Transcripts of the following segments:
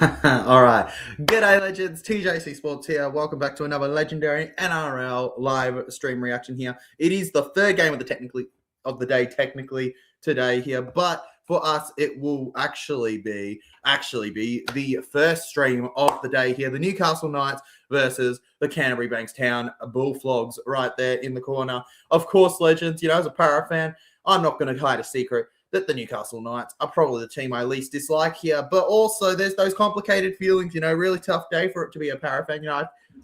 All right. G'day, legends. TJC Sports here. Welcome back to another legendary NRL live stream reaction here. It is the third game of the day, technically today here, but for us, it will actually be the first stream of the day here. The Newcastle Knights versus the Canterbury Bankstown Bulldogs, right there in the corner. Of course, legends. As a Para fan, I'm not going to hide a secret that the Newcastle Knights are probably the team I least dislike here. But also, there's those complicated feelings, really tough day for it to be a Para fan.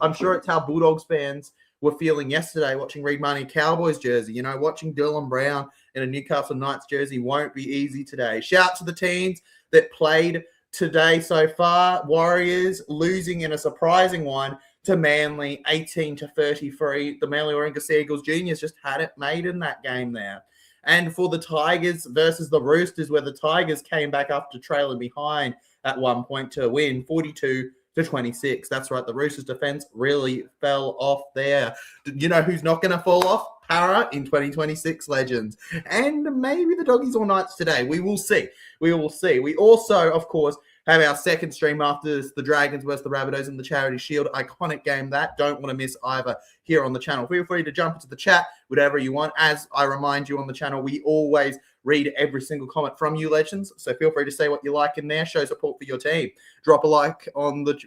I'm sure it's how Bulldogs fans were feeling yesterday watching Reed Marnie Cowboys jersey. Watching Dylan Brown in a Newcastle Knights jersey won't be easy today. Shout to the teams that played today so far. Warriors losing in a surprising one to Manly, 18-33. The Manly Warringah Seagulls Juniors just had it made in that game there. And for the Tigers versus the Roosters, where the Tigers came back after trailing behind at one point to win 42-26. That's right. The Roosters defense really fell off there. You know who's not going to fall off? Para in 2026, legends. And maybe the Doggies or Knights today. We will see. We also, of course, have our second stream after this, the Dragons versus the Rabbitohs in the Charity Shield. Iconic game that. Don't want to miss either here on the channel. Feel free to jump into the chat, whatever you want. As I remind you on the channel, we always read every single comment from you, legends. So feel free to say what you like in there. Show support for your team. Drop a like on the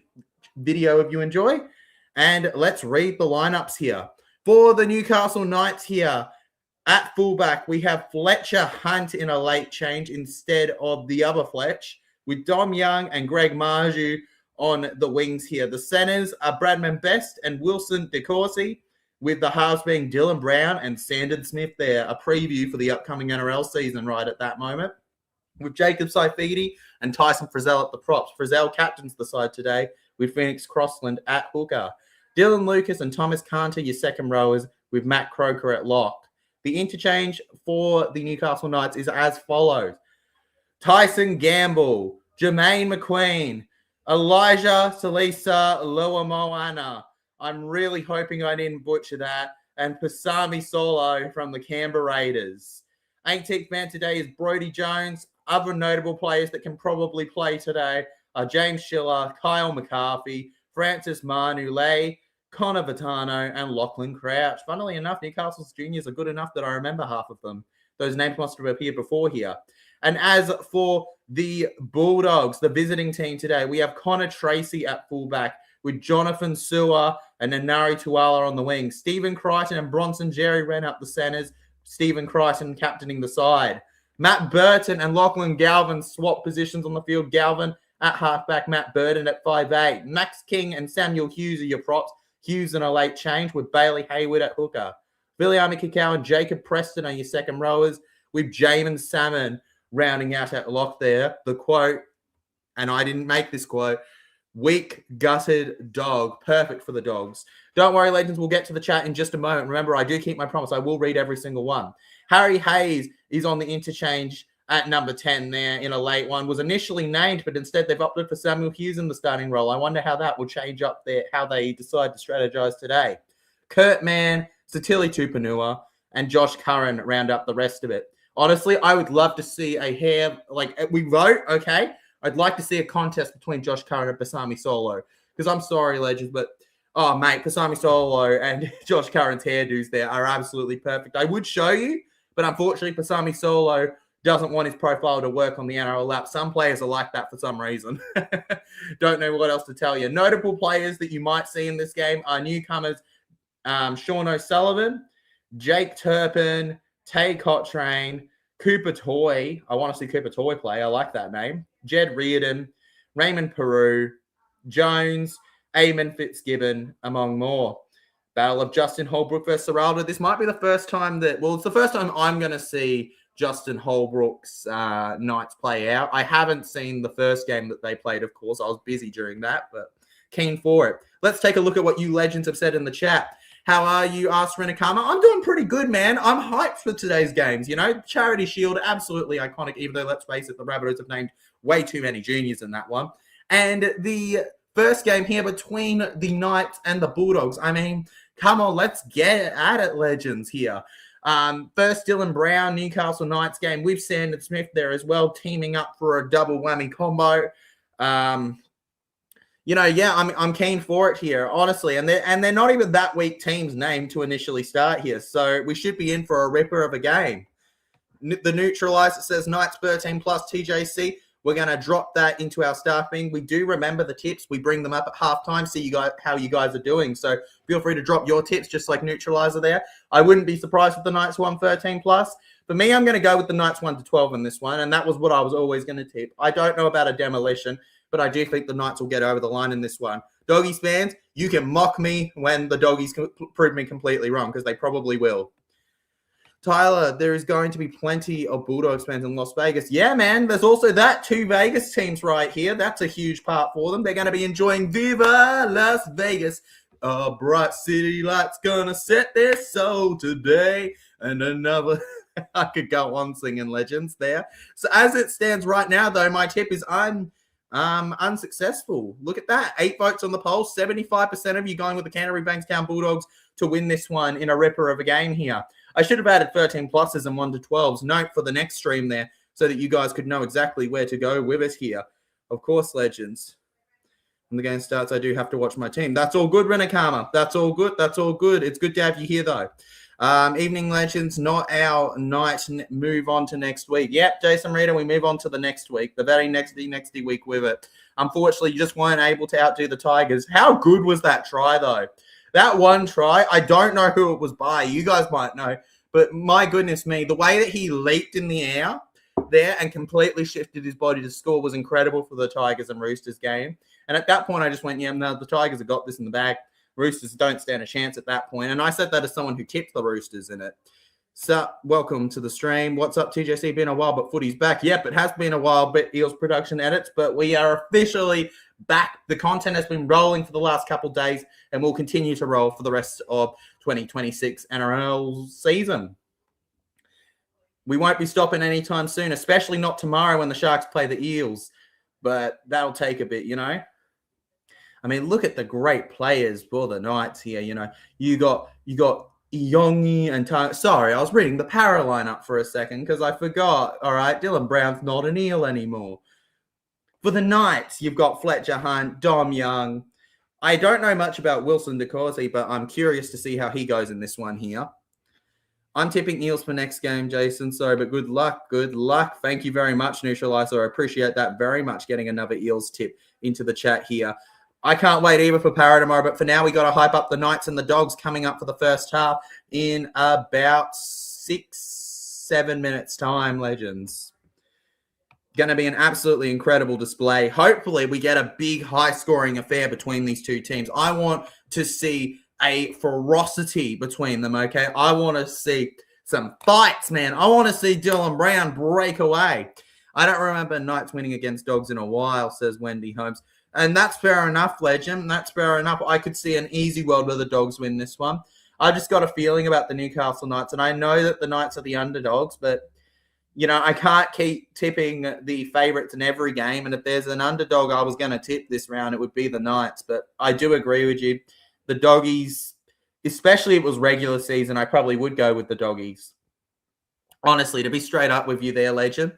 video if you enjoy. And let's read the lineups here. For the Newcastle Knights here, at fullback, we have Fletcher Hunt in a late change instead of the other Fletch, with Dom Young and Greg Marju on the wings here. The centers are Bradman Best and Wilson DeCourcy, with the halves being Dylan Brown and Sandon Smith there. A preview for the upcoming NRL season right at that moment. With Jacob Saifidi and Tyson Frizzell at the props. Frizzell captains the side today with Phoenix Crossland at hooker. Dylan Lucas and Thomas Cantor, your second rowers, with Matt Croker at lock. The interchange for the Newcastle Knights is as follows. Tyson Gamble, Jermaine McQueen, Elijah Salisa Loamoana. I'm really hoping I didn't butcher that. And Pasami Solo from the Canberra Raiders. 18th man today is Brodie Jones. Other notable players that can probably play today are James Schiller, Kyle McCarthy, Francis Manu-Lay, Connor Vitano, and Lachlan Crouch. Funnily enough, Newcastle's juniors are good enough that I remember half of them. Those names must have appeared before here. And as for the Bulldogs, the visiting team today, we have Connor Tracy at fullback with Jonathan Sewer and Nanari Tuala on the wing. Stephen Crichton and Bronson Jerry ran up the centers. Stephen Crichton captaining the side. Matt Burton and Lachlan Galvin swap positions on the field. Galvin at halfback, Matt Burton at 5'8". Max King and Samuel Hughes are your props. Hughes in a late change with Bailey Hayward at hooker. Viliami Kakao and Jacob Preston are your second rowers, with Jamin Salmon rounding out at lock there. The quote, and I didn't make this quote, weak gutted dog. Perfect for the Dogs. Don't worry, legends, we'll get to the chat in just a moment. Remember, I do keep my promise. I will read every single one. Harry Hayes is on the interchange at number 10 there in a late one. Was initially named, but instead they've opted for Samuel Hughes in the starting role. I wonder how that will change up there, how they decide to strategize today. Kurt Mann, Satili Tupanua, and Josh Curran round up the rest of it. Honestly, I would love to see we vote, okay? I'd like to see a contest between Josh Curran and Pasami Solo. Because I'm sorry, legends, but, oh, mate, Pasami Solo and Josh Curran's hairdos there are absolutely perfect. I would show you, but unfortunately, Pasami Solo doesn't want his profile to work on the NRL lap. Some players are like that for some reason. Don't know what else to tell you. Notable players that you might see in this game are newcomers Sean O'Sullivan, Jake Turpin, Tay Cottrane, Cooper Toy. I want to see Cooper Toy play. I like that name. Jed Reardon, Raymond Peru, Jones, Eamon Fitzgibbon, among more. Battle of Justin Holbrook versus Serraldo. This might be the first time it's the first time I'm going to see Justin Holbrook's Knights play out. I haven't seen the first game that they played, of course. I was busy during that, but keen for it. Let's take a look at what you legends have said in the chat. How are you? Asked Renakama. I'm doing pretty good, man. I'm hyped for today's games. Charity Shield, absolutely iconic, even though, let's face it, the Rabbitohs have named way too many juniors in that one. And the first game here between the Knights and the Bulldogs. I mean, come on, let's get at it, legends here. First, Dylan Brown, Newcastle Knights game with Sandon Smith there as well, teaming up for a double whammy combo. I'm keen for it here, honestly, and they're not even that weak teams named to initially start here, so we should be in for a ripper of a game. The neutralizer says Knights 13 plus TJC. We're going to drop that into our staffing. We do remember the tips. We bring them up at halftime, see you guys how you guys are doing. So feel free to drop your tips, just like neutralizer there. I wouldn't be surprised if the Knights won 13 plus. For me, I'm going to go with the Knights 1 to 12 in this one, and that was what I was always going to tip. I don't know about a demolition, but I do think the Knights will get over the line in this one. Doggies fans, you can mock me when the Doggies prove me completely wrong, because they probably will. Tyler, there is going to be plenty of Bulldogs fans in Las Vegas. Yeah, man, there's also that 2 Vegas teams right here. That's a huge part for them. They're going to be enjoying Viva Las Vegas. A bright city light's going to set their soul today. And another... I could go on singing legends there. So as it stands right now, though, my tip is I'm unsuccessful. Look at that. 8 votes on the poll. 75% of you going with the Canterbury Bankstown Bulldogs to win this one in a ripper of a game here. I should have added 13 pluses and 1 to 12s. Note for the next stream there so that you guys could know exactly where to go with it here. Of course, legends. When the game starts, I do have to watch my team. That's all good, Renakama. That's all good. That's all good. It's good to have you here, though. Evening legends, not our night. Move on to next week. Yep, Jason Reader, we move on to the next week, the very next week with it. Unfortunately, you just weren't able to outdo the Tigers. How good was that try, though? That one try, I don't know who it was by. You guys might know. But my goodness me, the way that he leaped in the air there and completely shifted his body to score was incredible for the Tigers and Roosters game. And at that point, I just went, yeah, no, the Tigers have got this in the bag. Roosters don't stand a chance at that point. And I said that as someone who tipped the Roosters in it. So, welcome to the stream. What's up, TJC? Been a while, but footy's back. Yep, it has been a while, but Eels production edits, but we are officially back. The content has been rolling for the last couple of days and will continue to roll for the rest of 2026 NRL season. We won't be stopping anytime soon, especially not tomorrow when the Sharks play the Eels, but that'll take a bit, you know. I mean, look at the great players for the Knights here. You know, you got Iongi and sorry, I was reading the para lineup for a second because I forgot. All right, Dylan Brown's not an Eel anymore. For the Knights, you've got Fletcher Hunt, Dom Young. I don't know much about Wilson DeCourcy, but I'm curious to see how he goes in this one here. I'm tipping Eels for next game, Jason. Sorry, but good luck. Good luck. Thank you very much, Neutralizer. I appreciate that very much, getting another Eels tip into the chat here. I can't wait either for Para tomorrow, but for now, we got to hype up the Knights and the Dogs coming up for the first half in about 6-7 minutes time, legends. Going to be an absolutely incredible display. Hopefully, we get a big, high-scoring affair between these two teams. I want to see a ferocity between them, okay? I want to see some fights, man. I want to see Dylan Brown break away. I don't remember Knights winning against Dogs in a while, says Wendy Holmes. And that's fair enough, legend. That's fair enough. I could see an easy world where the Dogs win this one. I just got a feeling about the Newcastle Knights, and I know that the Knights are the underdogs, but, you know, I can't keep tipping the favourites in every game, and if there's an underdog I was going to tip this round, it would be the Knights, but I do agree with you. The Doggies, especially if it was regular season, I probably would go with the Doggies. Honestly, to be straight up with you there, legend,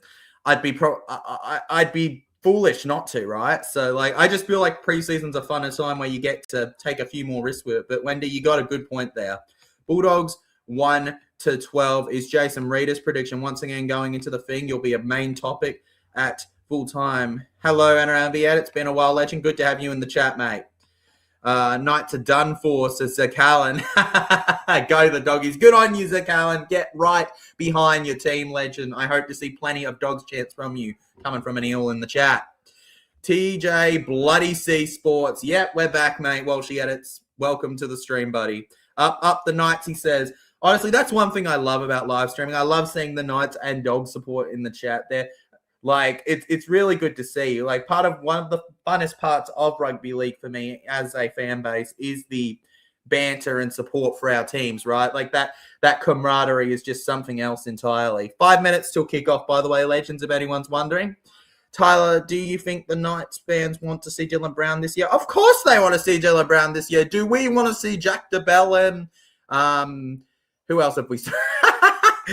I'd be foolish not to, right? So, like, I just feel like preseason's a funner time where you get to take a few more risks with it. But, Wendy, you got a good point there. Bulldogs 1 to 12 is Jason Reader's prediction. Once again, going into the thing, you'll be a main topic at full time. Hello, NRL. It's been a while, legend. Good to have you in the chat, mate. Knights are done for, says Zach Allen. Go the Doggies. Good on you, Zach Allen. Get right behind your team, legend. I hope to see plenty of Dogs chants from you coming from an Eel in the chat. TJ Bloody C Sports. Yep, we're back, mate. Well, she edits. Welcome to the stream, buddy. Up the Knights, he says. Honestly, that's one thing I love about live streaming. I love seeing the Knights and Dog support in the chat there. Like, it's really good to see. Like, one of the funnest parts of rugby league for me as a fan base is the banter and support for our teams, right? Like, that camaraderie is just something else entirely. 5 minutes till kickoff, by the way, legends, if anyone's wondering. Tyler, do you think the Knights fans want to see Dylan Brown this year? Of course they want to see Dylan Brown this year. Do we want to see Jack DeBellin? Who else have we seen? How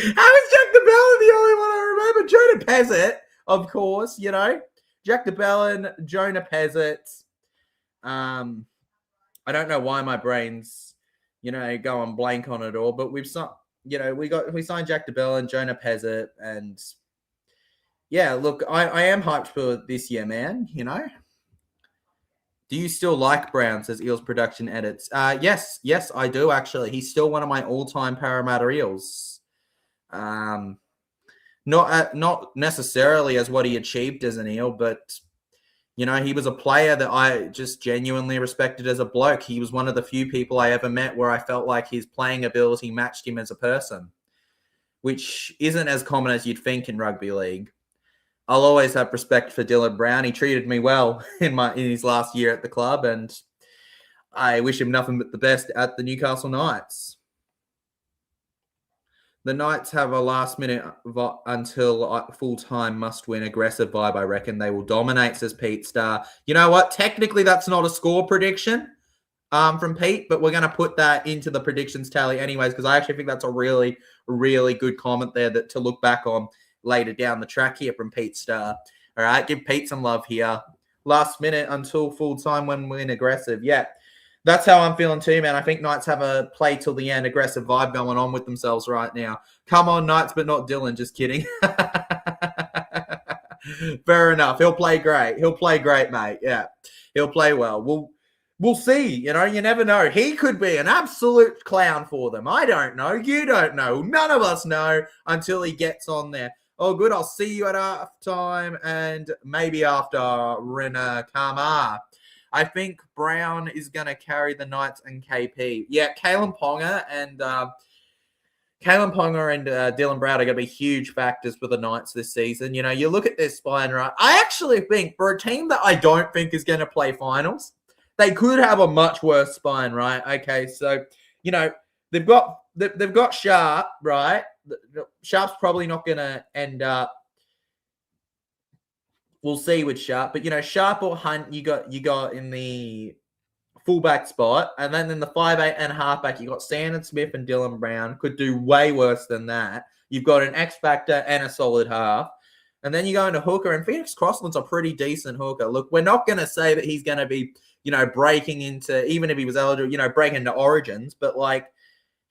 is Jack DeBellin the only one I remember? Jordan Pezzett. Of course, you know, Jack DeBellin, Jonah Pezzett. I don't know why my brain's, going blank on it all, but we signed Jack DeBellin, Jonah Pezzett, and yeah, look, I am hyped for this year, man. Do you still like Brown? Says Eels production edits. Yes, I do actually. He's still one of my all-time Parramatta Eels. Not necessarily as what he achieved as an Eel, but he was a player that I just genuinely respected as a bloke. He was one of the few people I ever met where I felt like his playing ability matched him as a person, which isn't as common as you'd think in rugby league. I'll always have respect for Dylan Brown. He treated me well in his last year at the club, and I wish him nothing but the best at the Newcastle Knights. The Knights have a last-minute until full-time must-win aggressive vibe, I reckon. They will dominate, says Pete Starr. You know what? Technically, that's not a score prediction from Pete, but we're going to put that into the predictions tally anyways, because I actually think that's a really, really good comment there to look back on later down the track here from Pete Starr. All right, give Pete some love here. Last minute until full-time when we're in aggressive. Yeah. That's how I'm feeling too, man. I think Knights have a play till the end, aggressive vibe going on with themselves right now. Come on, Knights, but not Dylan. Just kidding. Fair enough. He'll play great. He'll play great, mate. Yeah, he'll play well. We'll see. You never know. He could be an absolute clown for them. I don't know. You don't know. None of us know until he gets on there. Oh, good. I'll see you at halftime and maybe after Rena Kama. I think Brown is going to carry the Knights and KP. Yeah, Kalen Ponga and Dylan Brown are going to be huge factors for the Knights this season. You look at their spine, right? I actually think for a team that I don't think is going to play finals, they could have a much worse spine, right? Okay, so, they've got Sharp, right? Sharp's probably not going to end up. We'll see with Sharp, but Sharp or Hunt, you got in the fullback spot, and then in the 5'8" and halfback, you got Sandon Smith and Dylan Brown. Could do way worse than that. You've got an X factor and a solid half, and then you go into hooker, and Phoenix Crossland's a pretty decent hooker. Look, we're not going to say that he's going to be breaking into, even if he was eligible, breaking into Origins, but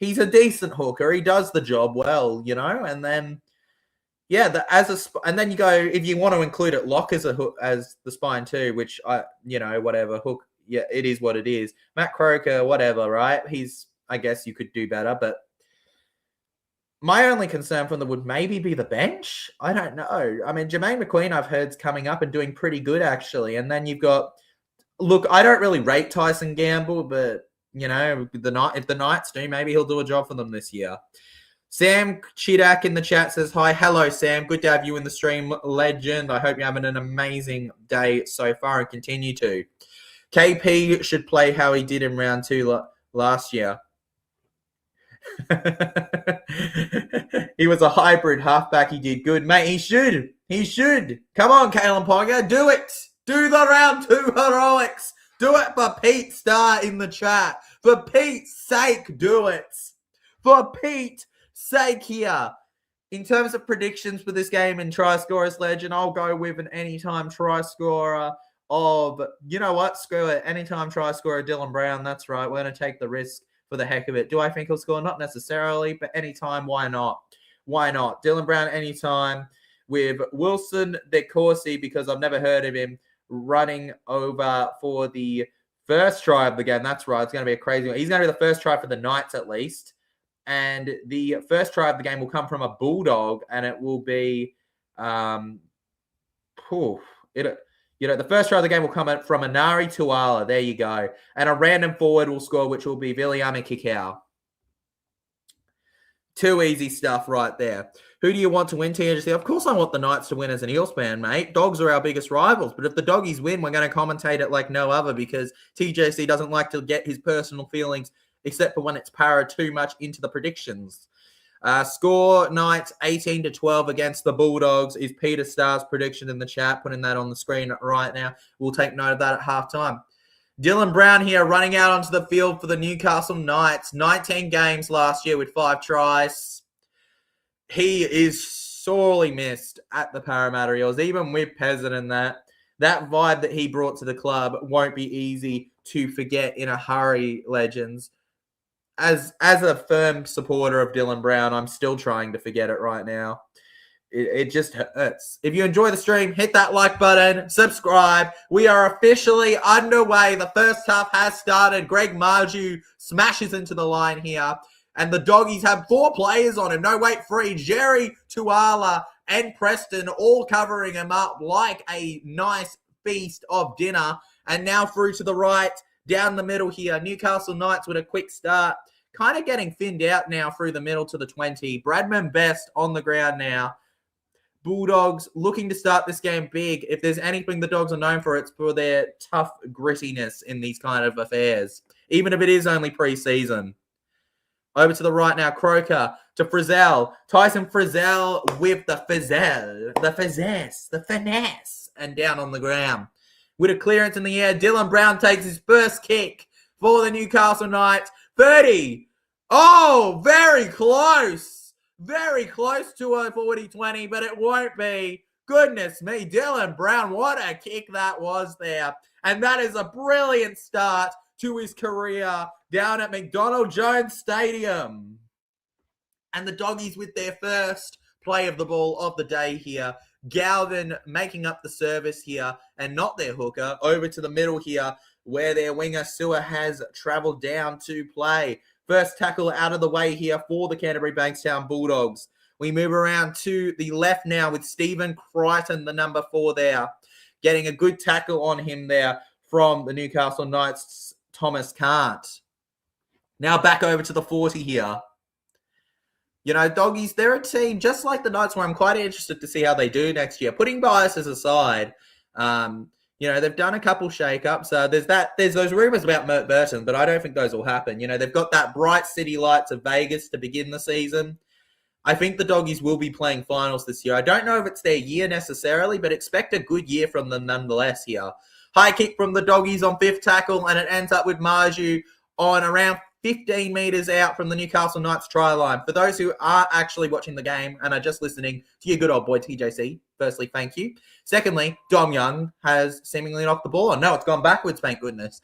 he's a decent hooker. He does the job well, and then. Yeah, and then you go, if you want to include it, lock as as the spine too, which whatever, hook, yeah, it is what it is. Matt Croker, whatever, right? I guess you could do better, but my only concern from them would maybe be the bench. I don't know. I mean, Jermaine McQueen, I've heard's coming up and doing pretty good actually, and then you've got, look, I don't really rate Tyson Gamble, but if the Knights do, maybe he'll do a job for them this year. Sam Chidak in the chat says, hi. Hello, Sam. Good to have you in the stream, legend. I hope you're having an amazing day so far and continue to. KP should play how he did in round 2 last year. He was a hybrid halfback. He did good. Mate, he should. Come on, Kalen Ponga. Do it. Do the round 2 heroics. Do it for Pete Starr in the chat. For Pete's sake, do it. For Pete's sake here. In terms of predictions for this game and try scorers legend, I'll go with an anytime try scorer of, screw it, anytime try scorer Dylan Brown. That's right. We're going to take the risk for the heck of it. Do I think he'll score? Not necessarily, but anytime, why not? Dylan Brown anytime with Wilson De Courcy, because I've never heard of him, running over for the first try of the game. That's right. It's going to be a crazy one. He's going to be the first try for the Knights at least. And the first try of the game will come from a Bulldog, and it will be, the first try of the game will come from Anari Tuala. There you go. And a random forward will score, which will be Viliami Kikau. Too easy stuff right there. Who do you want to win, TNGC? Of course I want the Knights to win as an Eels fan, mate. Dogs are our biggest rivals. But if the Doggies win, we're going to commentate it like no other, because TJC doesn't like to get his personal feelings, except for when it's Para, too much into the predictions. Score Knights 18-12 against the Bulldogs is Peter Starr's prediction in the chat. Putting that on the screen right now. We'll take note of that at halftime. Dylan Brown here running out onto the field for the Newcastle Knights. 19 games last year with 5 tries. He is sorely missed at the Parramatta Eels, even with Pezzett and that. That vibe that he brought to the club won't be easy to forget in a hurry, legends. As a firm supporter of Dylan Brown, I'm still trying to forget it right now. It just hurts. If you enjoy the stream, hit that like button, subscribe. We are officially underway. The first half has started. Greg Marju smashes into the line here. And the Doggies have 4 players on him. No, wait, 3. Jerry, Tuala, and Preston all covering him up like a nice feast of dinner. And now through to the right, down the middle here. Newcastle Knights with a quick start. Kind of getting thinned out now through the middle to the 20. Bradman Best on the ground now. Bulldogs looking to start this game big. If there's anything the Dogs are known for, it's for their tough grittiness in these kind of affairs, even if it is only pre-season. Over to the right now, Croker to Frizzell. Tyson Frizzell with the finesse, and down on the ground. With a clearance in the air, Dylan Brown takes his first kick for the Newcastle Knights. 30. Oh, very close. Very close to a 40-20, but it won't be. Goodness me, Dylan Brown, what a kick that was there. And that is a brilliant start to his career down at McDonald Jones Stadium. And the Doggies with their first play of the ball of the day here. Galvin making up the service here and not their hooker. Over to the middle here where their winger Sewer has travelled down to play. First tackle out of the way here for the Canterbury Bankstown Bulldogs. We move around to the left now with Stephen Crichton, the number 4 there. Getting a good tackle on him there from the Newcastle Knights, Thomas Cant. Now back over to the 40 here. You know, Doggies, they're a team just like the Knights where I'm quite interested to see how they do next year. Putting biases aside, you know, they've done a couple shake-ups. There's those rumours about Mert Burton, but I don't think those will happen. You know, they've got that bright city lights of Vegas to begin the season. I think the Doggies will be playing finals this year. I don't know if it's their year necessarily, but expect a good year from them nonetheless here. High kick from the Doggies on 5th tackle, and it ends up with Marju on around 15 metres out from the Newcastle Knights try line. For those who are actually watching the game and are just listening to your good old boy TJC, firstly, thank you. Secondly, Dom Young has seemingly knocked the ball on. No, it's gone backwards, thank goodness.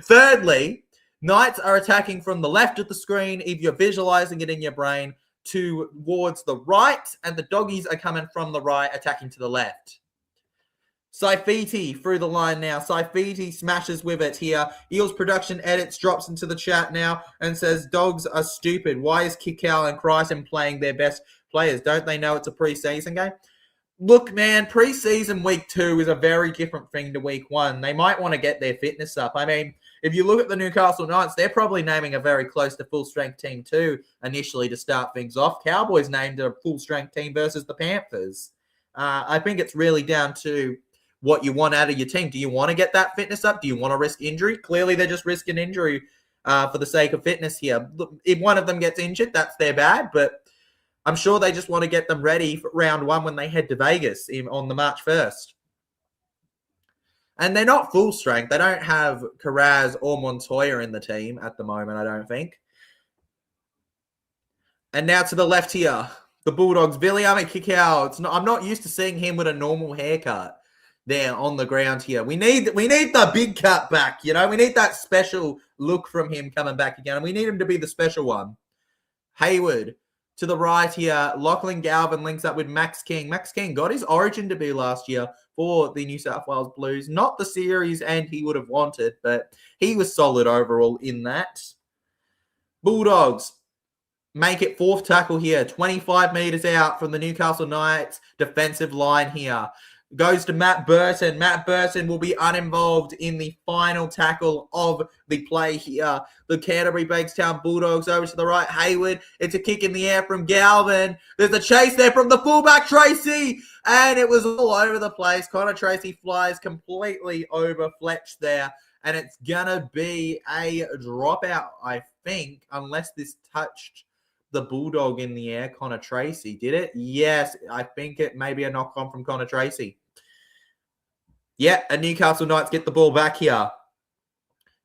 Thirdly, Knights are attacking from the left of the screen, if you're visualising it in your brain, towards the right, and the Doggies are coming from the right, attacking to the left. Saifiti through the line now. Saifiti smashes with it here. Eels Production Edits drops into the chat now and says, Dogs are stupid. Why is Kikau and Crichton playing their best players? Don't they know it's a pre-season game? Look, man, pre-season week 2 is a very different thing to week 1. They might want to get their fitness up. I mean, if you look at the Newcastle Knights, they're probably naming a very close to full-strength team too initially to start things off. Cowboys named a full-strength team versus the Panthers. I think it's really down to what you want out of your team. Do you want to get that fitness up? Do you want to risk injury? Clearly, they're just risking injury for the sake of fitness here. Look, if one of them gets injured, that's their bad, but I'm sure they just want to get them ready for round 1 when they head to Vegas on the March 1st. And they're not full strength. They don't have Carraz or Montoya in the team at the moment, I don't think. And now to the left here, the Bulldogs. Viliame Kikau. I'm not used to seeing him with a normal haircut there on the ground here. We need the big cut back, you know. We need that special look from him coming back again. And we need him to be the special one. Hayward to the right here. Lachlan Galvin links up with Max King. Max King got his origin debut last year for the New South Wales Blues. Not the series and he would have wanted, but he was solid overall in that. Bulldogs make it 4th tackle here. 25 metres out from the Newcastle Knights defensive line here. Goes to Matt Burton. Matt Burton will be uninvolved in the final tackle of the play here. The Canterbury Bankstown Bulldogs over to the right. Hayward. It's a kick in the air from Galvin. There's a chase there from the fullback, Tracy. And it was all over the place. Connor Tracy flies completely over Fletch there. And it's going to be a dropout, I think, unless this touched the Bulldog in the air. Connor Tracy, did it? Yes, I think it may be a knock-on from Connor Tracy. Yeah, and Newcastle Knights get the ball back here.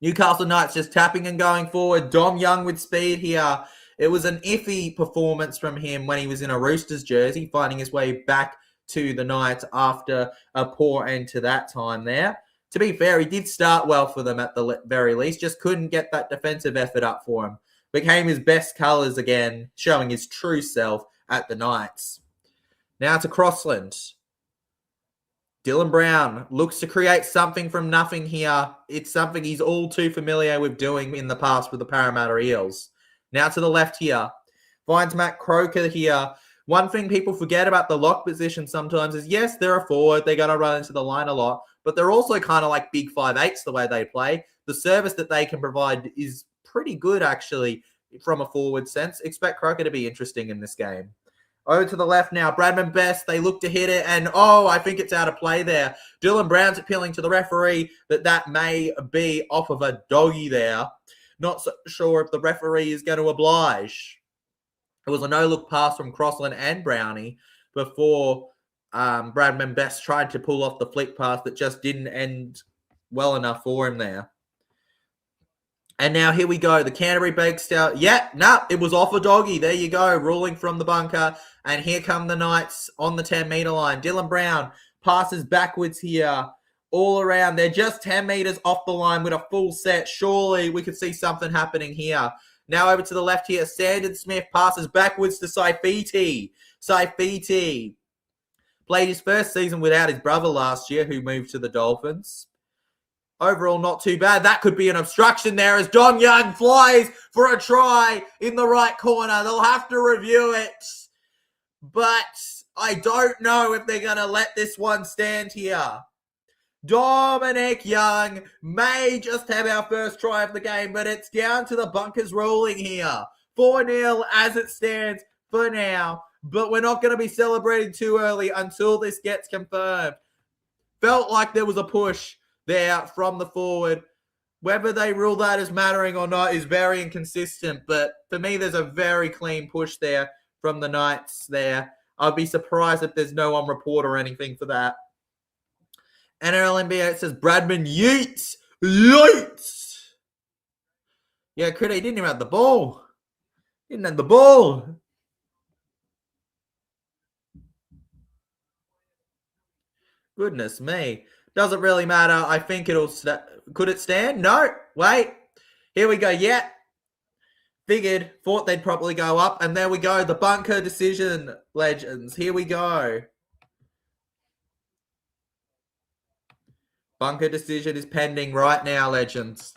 Newcastle Knights just tapping and going forward. Dom Young with speed here. It was an iffy performance from him when he was in a Roosters jersey, finding his way back to the Knights after a poor end to that time there. To be fair, he did start well for them at the very least, just couldn't get that defensive effort up for him. Became his best colours again, showing his true self at the Knights. Now to Crossland. Dylan Brown looks to create something from nothing here. It's something he's all too familiar with doing in the past with the Parramatta Eels. Now to the left here. Finds Matt Croker here. One thing people forget about the lock position sometimes is, yes, they're a forward. They're going to run into the line a lot. But they're also kind of like big 5'8" the way they play. The service that they can provide is pretty good, actually, from a forward sense. Expect Croker to be interesting in this game. Over to the left now, Bradman Best, they look to hit it, and I think it's out of play there. Dylan Brown's appealing to the referee that may be off of a doggy there. Not so sure if the referee is going to oblige. It was a no-look pass from Crossland and Brownie before Bradman Best tried to pull off the flick pass that just didn't end well enough for him there. And now here we go. The Canterbury Bankstown. It was off a doggy. There you go. Ruling from the bunker. And here come the Knights on the 10-metre line. Dylan Brown passes backwards here. All around. They're just 10 metres off the line with a full set. Surely we could see something happening here. Now over to the left here. Sandon Smith passes backwards to Saifiti. Saifiti played his first season without his brother last year, who moved to the Dolphins. Overall, not too bad. That could be an obstruction there as Don Young flies for a try in the right corner. They'll have to review it. But I don't know if they're going to let this one stand here. Dominic Young may just have our first try of the game, but it's down to the bunkers ruling here. 4-0 as it stands for now. But we're not going to be celebrating too early until this gets confirmed. Felt like there was a push there from the forward. Whether they rule that as mattering or not is very inconsistent, but for me, there's a very clean push there from the Knights there. I'd be surprised if there's no on report or anything for that. NRL NBA, it says Bradman Yeats. Yeats! Yeah, Critter, he didn't even have the ball. Didn't have the ball. Goodness me. Doesn't really matter. I think it'll... Could it stand? No. Wait. Here we go. Yeah. Figured. Thought they'd probably go up. And there we go. The bunker decision, legends. Here we go. Bunker decision is pending right now, legends.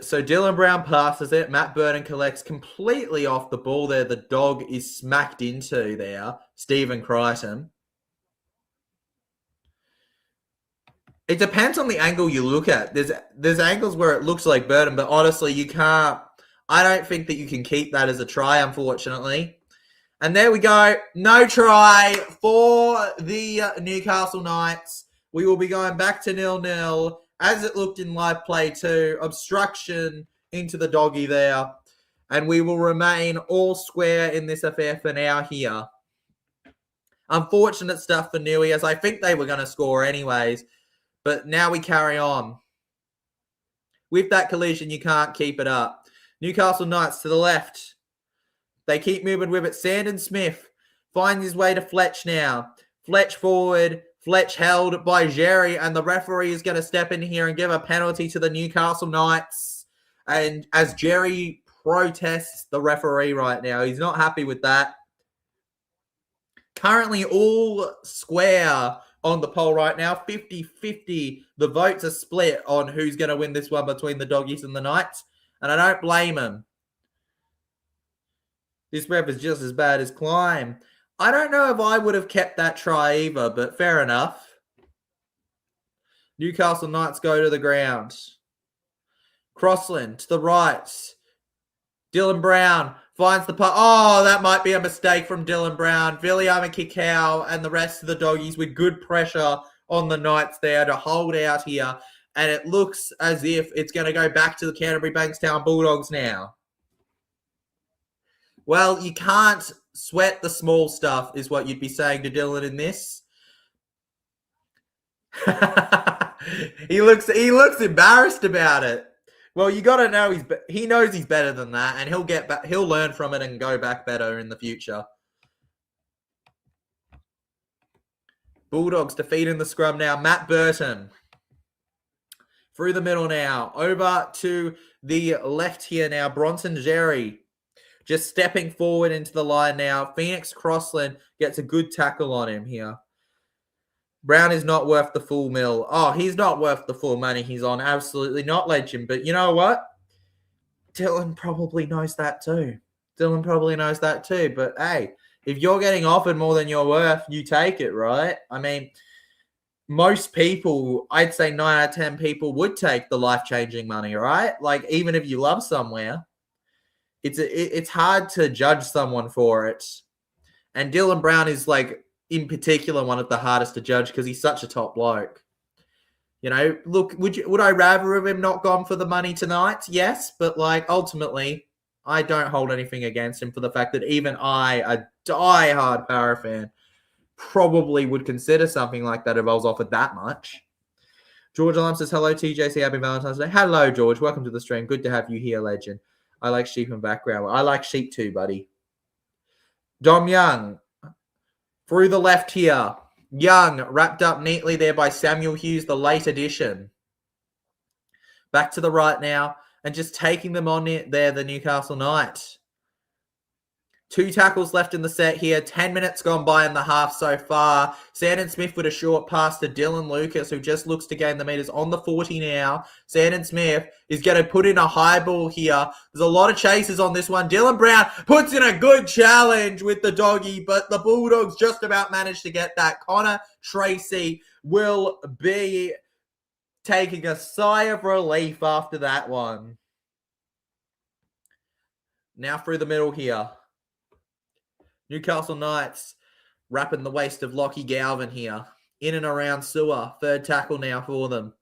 So Dylan Brown passes it. Matt Burton collects completely off the ball there. The dog is smacked into there. Stephen Crichton. It depends on the angle you look at. There's angles where it looks like Burton, but honestly, you can't. I don't think that you can keep that as a try, unfortunately. And there we go. No try for the Newcastle Knights. We will be going back to 0-0 as it looked in live play too. Obstruction into the doggy there. And we will remain all square in this affair for now here. Unfortunate stuff for Newey, as I think they were going to score anyways. But now we carry on. With that collision, you can't keep it up. Newcastle Knights to the left. They keep moving with it. Sandon Smith finds his way to Fletch now. Fletch forward. Fletch held by Jerry. And the referee is going to step in here and give a penalty to the Newcastle Knights. And as Jerry protests the referee right now, he's not happy with that. Currently all square on the poll right now, 50-50. The votes are split on who's going to win this one between the Doggies and the Knights. And I don't blame them. This ref is just as bad as Climb. I don't know if I would have kept that try either, but fair enough. Newcastle Knights go to the ground. Crossland to the right. Dylan Brown finds the putt. Oh, that might be a mistake from Dylan Brown. Viliama Kikau and the rest of the Doggies with good pressure on the Knights there to hold out here. And it looks as if it's going to go back to the Canterbury Bankstown Bulldogs now. Well, you can't sweat the small stuff is what you'd be saying to Dylan in this. He looks embarrassed about it. Well, you got to know he knows he's better than that, and he'll learn from it and go back better in the future. Bulldogs defeating the scrum now. Matt Burton through the middle now. Over to the left here now. Bronson Jerry just stepping forward into the line now. Phoenix Crossland gets a good tackle on him here. Brown is not worth the full mill. Oh, he's not worth the full money he's on. Absolutely not, legend. But you know what? Dylan probably knows that too. But hey, if you're getting offered more than you're worth, you take it, right? I mean, most people, I'd say 9 out of 10 people would take the life-changing money, right? Like, even if you love somewhere, it's hard to judge someone for it. And Dylan Brown is, like, in particular, one of the hardest to judge because he's such a top bloke. You know, look, would I rather have him not gone for the money tonight? Yes, but, like, ultimately, I don't hold anything against him for the fact that even I, a die-hard Para fan, probably would consider something like that if I was offered that much. George Alam says, hello, TJC. Happy Valentine's Day. Hello, George. Welcome to the stream. Good to have you here, legend. I like sheep in background. I like sheep too, buddy. Dom Young through the left here. Young wrapped up neatly there by Samuel Hughes, the late addition. Back to the right now and just taking them on it there, the Newcastle Knights. 2 tackles left in the set here. 10 minutes gone by in the half so far. Sandon Smith with a short pass to Dylan Lucas, who just looks to gain the meters on the 40 now. Sandon Smith is going to put in a high ball here. There's a lot of chases on this one. Dylan Brown puts in a good challenge with the doggy, but the Bulldogs just about managed to get that. Connor Tracy will be taking a sigh of relief after that one. Now through the middle here. Newcastle Knights wrapping the waist of Lockie Galvin here. In and around Sewer. 3rd tackle now for them.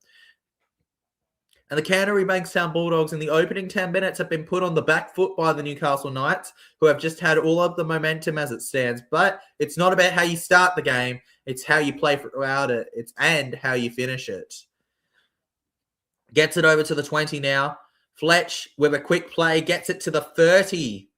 And the Canterbury Bankstown Bulldogs in the opening 10 minutes have been put on the back foot by the Newcastle Knights, who have just had all of the momentum as it stands. But it's not about how you start the game. It's how you play throughout it. And how you finish it. Gets it over to the 20 now. Fletch with a quick play. Gets it to the 30.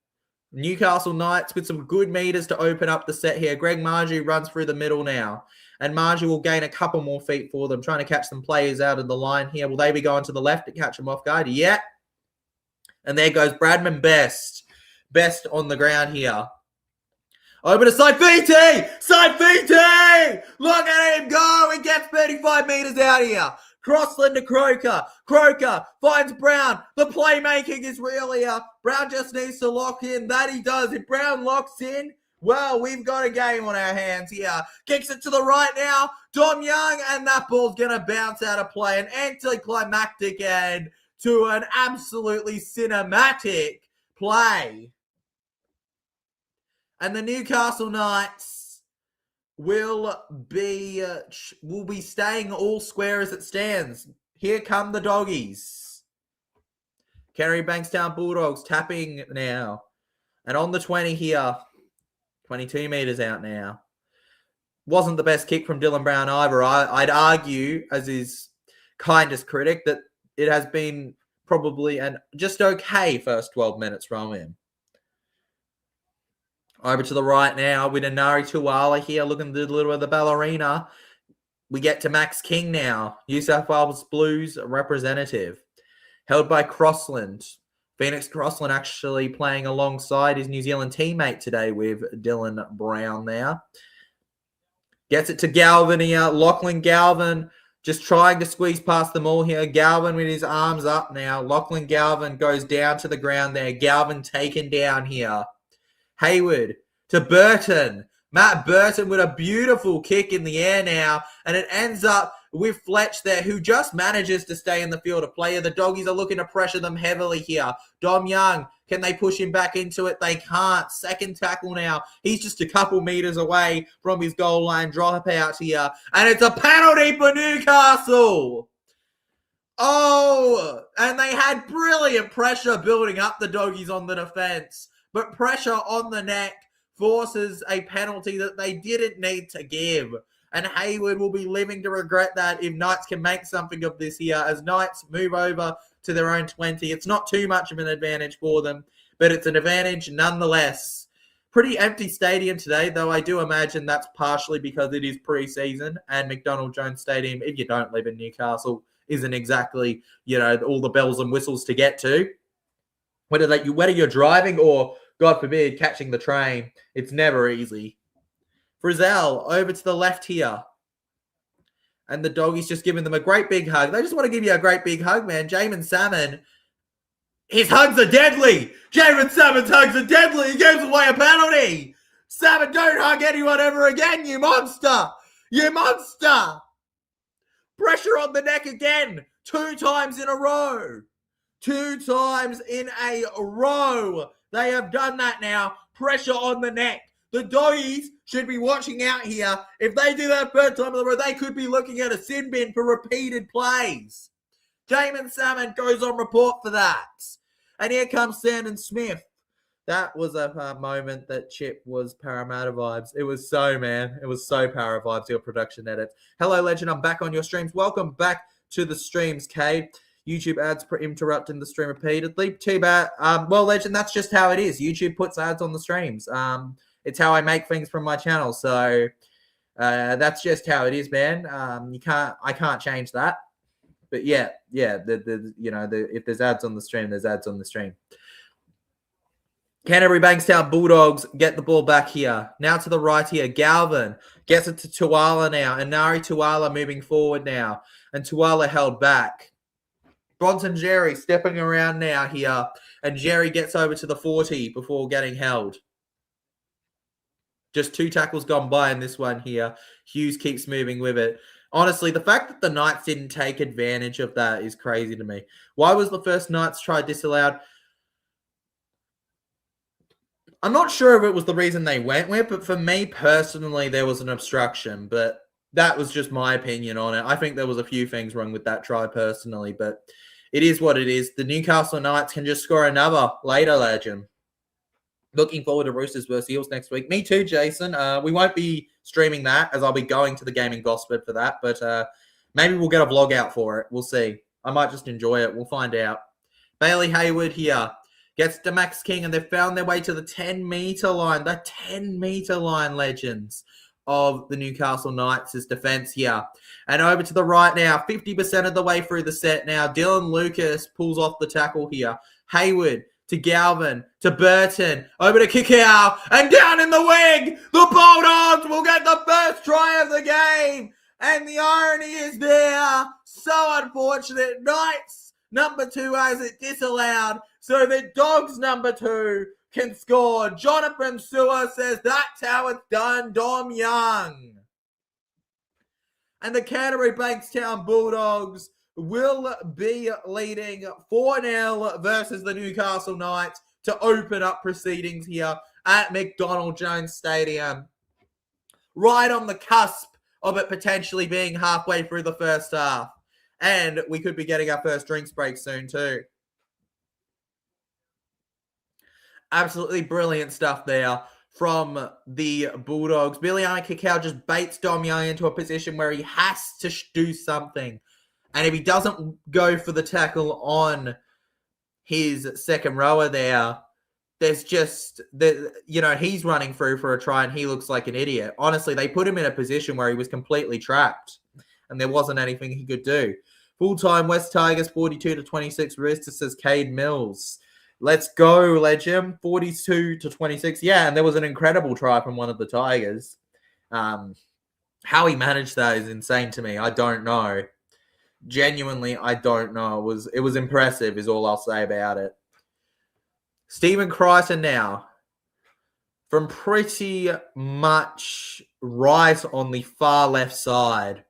Newcastle Knights with some good meters to open up the set here. Greg Margie runs through the middle now. And Margie will gain a couple more feet for them, trying to catch some players out of the line here. Will they be going to the left to catch them off guard? Yeah. And there goes Bradman Best. Best on the ground here. Over to Saifiti! Saifiti! Look at him go! He gets 35 meters out here. Crossland to Croker. Croker finds Brown. The playmaking is real here. Brown just needs to lock in. That he does. If Brown locks in, well, we've got a game on our hands here. Kicks it to the right now. Dom Young, and that ball's going to bounce out of play. An anticlimactic end to an absolutely cinematic play. And the Newcastle Knights will be staying all square as it stands. Here come the doggies. Canterbury Bankstown Bulldogs tapping now. And on the 20 here, 22 meters out now. Wasn't the best kick from Dylan Brown either. I'd argue, as his kindest critic, that it has been probably an just okay first 12 minutes from him. Over to the right now with Inari Tuala here looking to do a little bit of the ballerina. We get to Max King now, New South Wales Blues representative. Held by Crossland. Phoenix Crossland actually playing alongside his New Zealand teammate today with Dylan Brown there. Gets it to Galvin here. Lachlan Galvin just trying to squeeze past them all here. Galvin with his arms up now. Lachlan Galvin goes down to the ground there. Galvin taken down here. Hayward to Burton. Matt Burton with a beautiful kick in the air now. And it ends up with Fletch there, who just manages to stay in the field of play. The doggies are looking to pressure them heavily here. Dom Young, can they push him back into it? They can't. 2nd tackle now. He's just a couple meters away from his goal line dropout here. And it's a penalty for Newcastle. Oh, and they had brilliant pressure building up the doggies on the defense. But pressure on the neck forces a penalty that they didn't need to give. And Hayward will be living to regret that if Knights can make something of this here. As Knights move over to their own 20. It's not too much of an advantage for them, but it's an advantage nonetheless. Pretty empty stadium today, though I do imagine that's partially because it is preseason and McDonald Jones Stadium, if you don't live in Newcastle, isn't exactly, all the bells and whistles to get to. Whether you're driving or, God forbid, catching the train, it's never easy. Frizzell over to the left here. And the doggies just giving them a great big hug. They just want to give you a great big hug, man. Jamin Salmon, his hugs are deadly. Jamin Salmon's hugs are deadly. He gives away a penalty. Salmon, don't hug anyone ever again, you monster. You monster. Pressure on the neck again. 2 times in a row. 2 times in a row. They have done that now. Pressure on the neck. The doggies should be watching out here. If they do that 3rd time in a row, they could be looking at a sin bin for repeated plays. Jamin Salmon goes on report for that. And here comes Sandon Smith. That was a moment that Chip was Parramatta vibes. It was so, man. It was so Para vibes, your production edit. Hello, Legend. I'm back on your streams. Welcome back to the streams, Kay. YouTube ads interrupting the stream repeatedly. Too bad. Well, Legend, that's just how it is. YouTube puts ads on the streams. It's how I make things from my channel. So that's just how it is, man. I can't change that. But yeah. If there's ads on the stream, there's ads on the stream. Canterbury Bankstown Bulldogs get the ball back here. Now to the right here. Galvin gets it to Tuala now. And Nari Tuala moving forward now. And Tuala held back. Bronson Jerry stepping around now here. And Jerry gets over to the 40 before getting held. Just 2 tackles gone by in this one here. Hughes keeps moving with it. Honestly, the fact that the Knights didn't take advantage of that is crazy to me. Why was the first Knights try disallowed? I'm not sure if it was the reason they went with, but for me personally, there was an obstruction. But that was just my opinion on it. I think there was a few things wrong with that try personally, but it is what it is. The Newcastle Knights can just score another later, Legend. Looking forward to Roosters versus Eels next week. Me too, Jason. We won't be streaming that as I'll be going to the game in Gosford for that. But maybe we'll get a vlog out for it. We'll see. I might just enjoy it. We'll find out. Bailey Hayward here gets to Max King, and they've found their way to the 10-metre line. The 10-metre line, Legends, of the Newcastle Knights' defence here. And over to the right now, 50% of the way through the set now. Dylan Lucas pulls off the tackle here. Hayward to Galvin, to Burton, over to Kayo, and down in the wing, the Bulldogs will get the first try of the game. And the irony is there. So unfortunate. Knights, number 2, has it disallowed, so the Dogs, number 2, can score. Jonathan Sewer says that's how it's done. Dom Young. And the Canterbury Bankstown Bulldogs will be leading 4-0 versus the Newcastle Knights to open up proceedings here at McDonald Jones Stadium. Right on the cusp of it potentially being halfway through the first half. And we could be getting our first drinks break soon too. Absolutely brilliant stuff there from the Bulldogs. Biliani Kakao just baits Dom Young into a position where he has to do something. And if he doesn't go for the tackle on his second rower there, there's just, he's running through for a try and he looks like an idiot. Honestly, they put him in a position where he was completely trapped and there wasn't anything he could do. Full-time West Tigers, 42-26. Roosters, says Cade Mills. Let's go, Legend. 42-26. Yeah, and there was an incredible try from one of the Tigers. How he managed that is insane to me. I don't know. Genuinely, I don't know. It was impressive is all I'll say about it. Stephen Crichton now. From pretty much right on the far left side.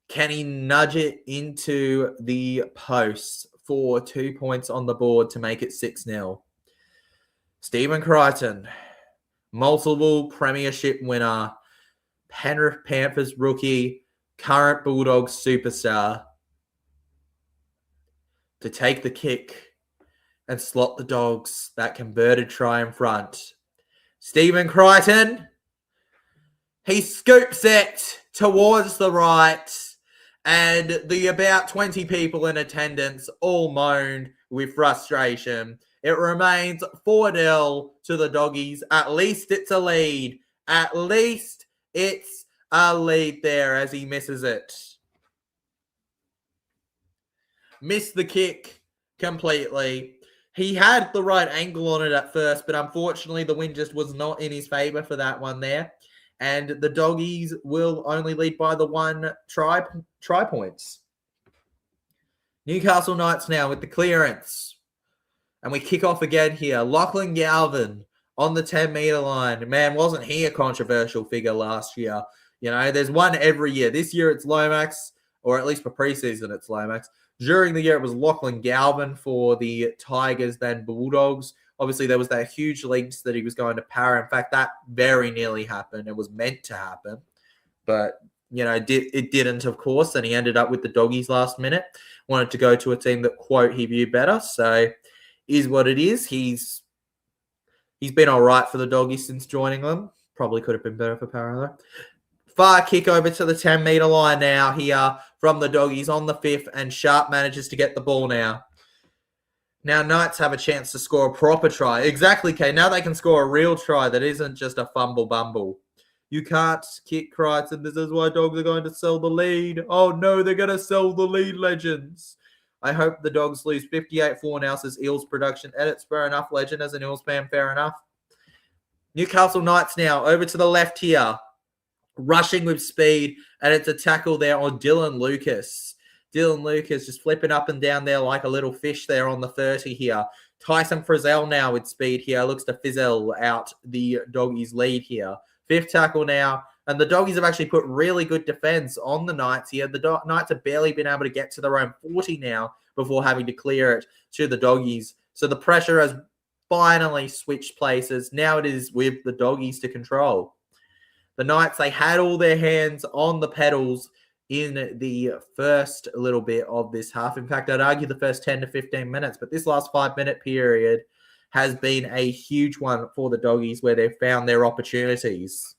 Can he nudge it into the post for 2 points on the board to make it 6-0? Stephen Crichton, multiple premiership winner, Penrith Panthers rookie, current Bulldogs superstar, to take the kick and slot the Dogs that converted try in front. Stephen Crichton, he scoops it towards the right, and the about 20 people in attendance all moaned with frustration It remains 4-0 to the Doggies. At least it's a lead. At least it's a lead there as he misses it. Missed the kick completely. He had the right angle on it at first, but unfortunately the wind just was not in his favour for that one there. And the Doggies will only lead by the 1 try points. Newcastle Knights now with the clearance. And we kick off again here. Lachlan Galvin on the 10-metre line. Man, wasn't he a controversial figure last year? You know, there's one every year. This year it's Lomax, or at least for preseason it's Lomax. During the year it was Lachlan Galvin for the Tigers, then Bulldogs. Obviously there was that huge links that he was going to Para. In fact, that very nearly happened. It was meant to happen. But, you know, it didn't, of course. And he ended up with the Doggies last minute. Wanted to go to a team that, quote, he viewed better. So is what it is. He's been all right for the Doggies since joining them. Probably could have been better for Para, though. Far kick over to the 10-metre line now here from the Doggies on the 5th, and Sharp manages to get the ball now. Now Knights have a chance to score a proper try. Exactly, Kay. Now they can score a real try that isn't just a fumble-bumble. You can't kick Crichton. This is why Dogs are going to sell the lead. Oh, no, they're going to sell the lead, legends. I hope the Dogs lose 58-4 now, says Eels production edits. Fair enough, legend. As an Eels fan, fair enough. Newcastle Knights now over to the left here. Rushing with speed, and it's a tackle there on Dylan Lucas. Dylan Lucas just flipping up and down there like a little fish there on the 30 here. Tyson Frizzell now with speed here. Looks to fizzle out the Doggies' lead here. 5th tackle now. And the Doggies have actually put really good defense on the Knights here. The Knights have barely been able to get to their own 40 now before having to clear it to the Doggies. So the pressure has finally switched places. Now it is with the Doggies to control. The Knights, they had all their hands on the pedals in the first little bit of this half. In fact, I'd argue the first 10 to 15 minutes. But this last 5-minute period has been a huge one for the Doggies where they've found their opportunities.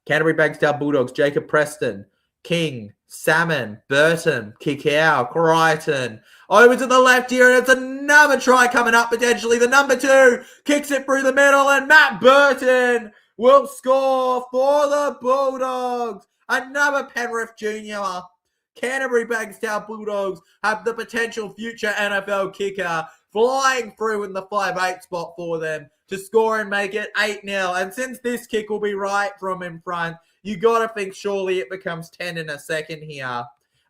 Canterbury Bankstown Bulldogs, Jacob Preston, King, Salmon, Burton, Kikau, Crichton. Over to the left here, and it's another try coming up potentially. The number 2 kicks it through the middle, and Matt Burton will score for the Bulldogs. Another Penrith junior. Canterbury Bankstown Bulldogs have the potential future NFL kicker flying through in the 5-8 spot for them to score and make it 8-0. And since this kick will be right from in front, you got to think surely it becomes 10 in a second here.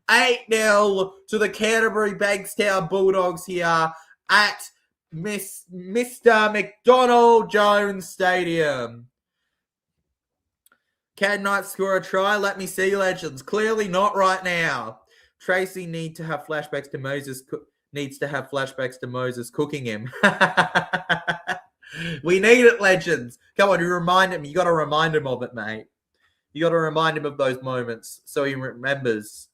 8-0 to the Canterbury Bankstown Bulldogs here at Mr. McDonald Jones Stadium. Can Knights score a try? Let me see, legends. Clearly not right now. Tracy needs to have flashbacks to Moses cooking him. We need it, legends. Come on, you remind him. You got to remind him of it, mate. You got to remind him of those moments so he remembers.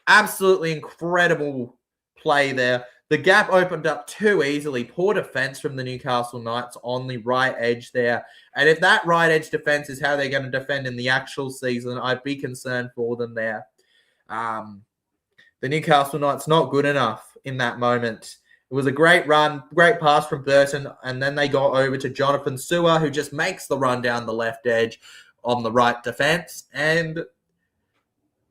Absolutely incredible play there. The gap opened up too easily. Poor defense from the Newcastle Knights on the right edge there. And if that right edge defense is how they're going to defend in the actual season, I'd be concerned for them there. The Newcastle Knights not good enough in that moment. It was a great run, great pass from Burton, and then they got over to Jonathan Sewer, who just makes the run down the left edge on the right defense. And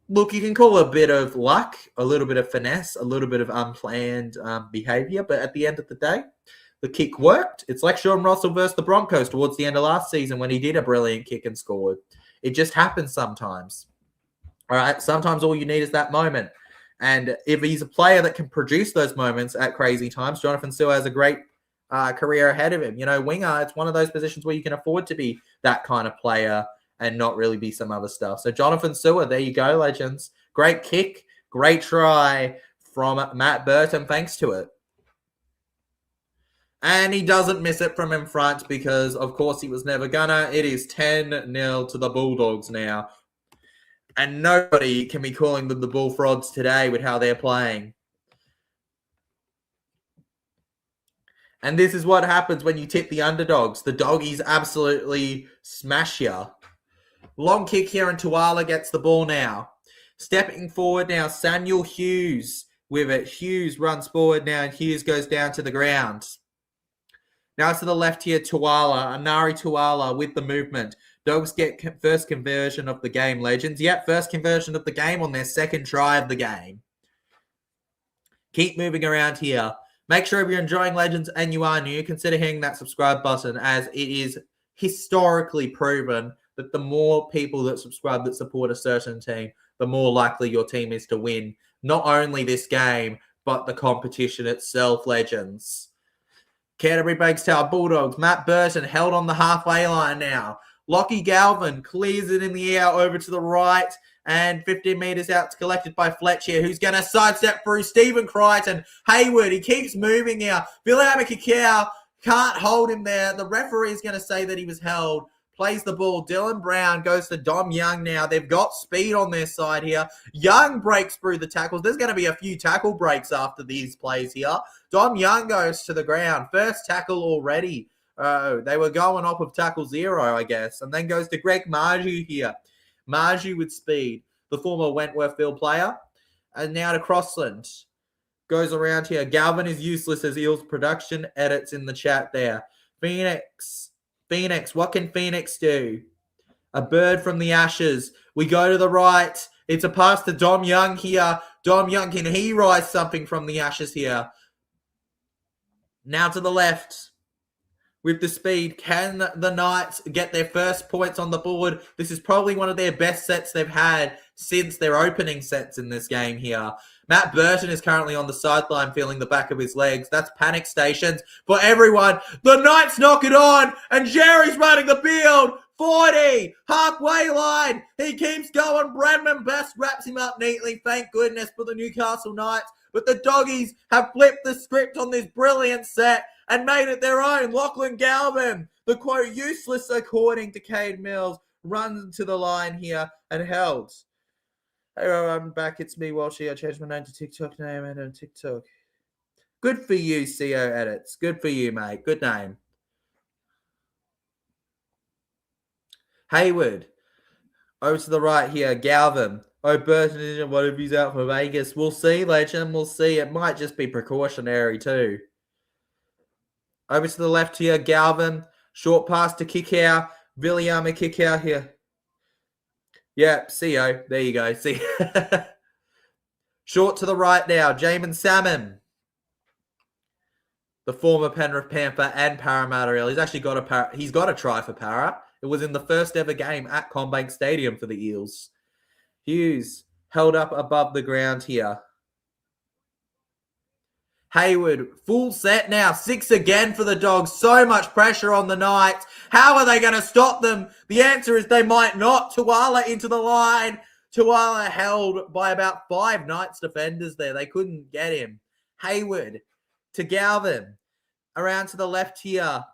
look, you can call it a bit of luck, a little bit of finesse, a little bit of unplanned behavior, but at the end of the day, the kick worked. It's like Sean Russell versus the Broncos towards the end of last season when he did a brilliant kick and scored. It just happens sometimes. All right, sometimes all you need is that moment. And if he's a player that can produce those moments at crazy times, Jonathan Sewer has a great career ahead of him. You know, winger, it's one of those positions where you can afford to be that kind of player and not really be some other stuff. So Jonathan Sewer, there you go, legends. Great kick, great try from Matt Burton, thanks to it. And he doesn't miss it from in front because, of course, he was never gonna. It is 10-0 to the Bulldogs now. And nobody can be calling them the Bullfrogs today with how they're playing. And this is what happens when you tip the underdogs. The Doggies absolutely smash you. Long kick here, and Tuala gets the ball now. Stepping forward now, Samuel Hughes with it. Hughes runs forward now, and Hughes goes down to the ground. Now to the left here, Tuala, Anari Tuala with the movement. Dogs get first conversion of the game, Legends. Yep, first conversion of the game on their second try of the game. Keep moving around here. Make sure if you're enjoying Legends and you are new, consider hitting that subscribe button, as it is historically proven that the more people that subscribe that support a certain team, the more likely your team is to win. Not only this game, but the competition itself, Legends. Canterbury Bankstown Bulldogs. Matt Burton held on the halfway line now. Lockie Galvin clears it in the air over to the right, and 15 metres out, it's collected by Fletcher, who's going to sidestep through Stephen Crichton. Hayward, he keeps moving now. William Kakao can't hold him there. The referee is going to say that he was held. Plays the ball. Dylan Brown goes to Dom Young now. They've got speed on their side here. Young breaks through the tackles. There's going to be a few tackle breaks after these plays here. Dom Young goes to the ground. First tackle already. They were going off of tackle 0, I guess. And then goes to Greg Marju here. Marju with speed, the former Wentworthville player. And now to Crossland. Goes around here. Galvin is useless as Eels production edits in the chat there. Phoenix, what can Phoenix do? A bird from the ashes. We go to the right. It's a pass to Dom Young here. Dom Young, can he rise something from the ashes here? Now to the left. With the speed, can the Knights get their first points on the board? This is probably one of their best sets they've had since their opening sets in this game here. Matt Burton is currently on the sideline feeling the back of his legs. That's panic stations for everyone. The Knights knock it on, and Jerry's running the field. 40, halfway line. He keeps going. Bradman Best wraps him up neatly. Thank goodness for the Newcastle Knights. But the Doggies have flipped the script on this brilliant set and made it their own. Lachlan Galvin, the quote useless according to Cade Mills, runs to the line here and held. Hey, I'm back. It's me, Walshy. I changed my name to TikTok name and on TikTok. Good for you, CO Edits. Good for you, mate. Good name. Hayward. Over to the right here, Galvin. Burton, what if he's out for Vegas? We'll see, Legend. We'll see. It might just be precautionary too. Over to the left here, Galvin. Short pass to Kikau. Viliama Kikau here. Yeah, CO. There you go. See. Short to the right now, Jamin Salmon. The former Penrith Panther and Parramatta Eel. He's actually got a try for Para. It was in the first ever game at CommBank Stadium for the Eels. Hughes held up above the ground here. Hayward, full set now. 6 again for the Dogs. So much pressure on the Knights. How are they going to stop them? The answer is they might not. Tuala into the line. Tuala held by about 5 Knights defenders there. They couldn't get him. Hayward to Galvin. Around to the left here.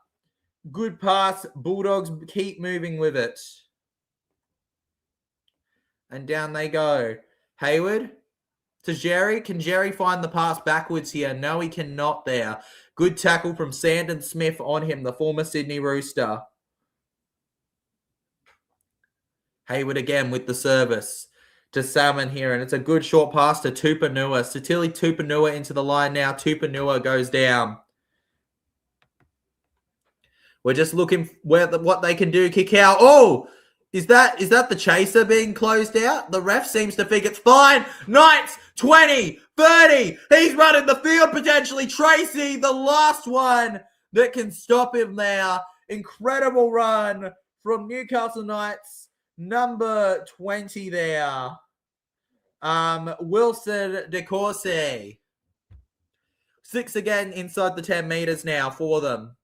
Good pass. Bulldogs keep moving with it. And down they go. Hayward to Jerry. Can Jerry find the pass backwards here? No, he cannot there. Good tackle from Sandon Smith on him, the former Sydney Rooster. Hayward again with the service to Salmon here. And it's a good short pass to Tupanua. Satili Tupanua into the line now. Tupanua goes down. We're just looking what they can do. Kick out. Oh! Is that the chaser being closed out? The ref seems to think it's fine. Knights, 20, 30. He's running the field potentially. Tracy, the last one that can stop him there. Incredible run from Newcastle Knights. Number 20 there. Wilson DeCourcy. 6 again inside the 10 meters now for them.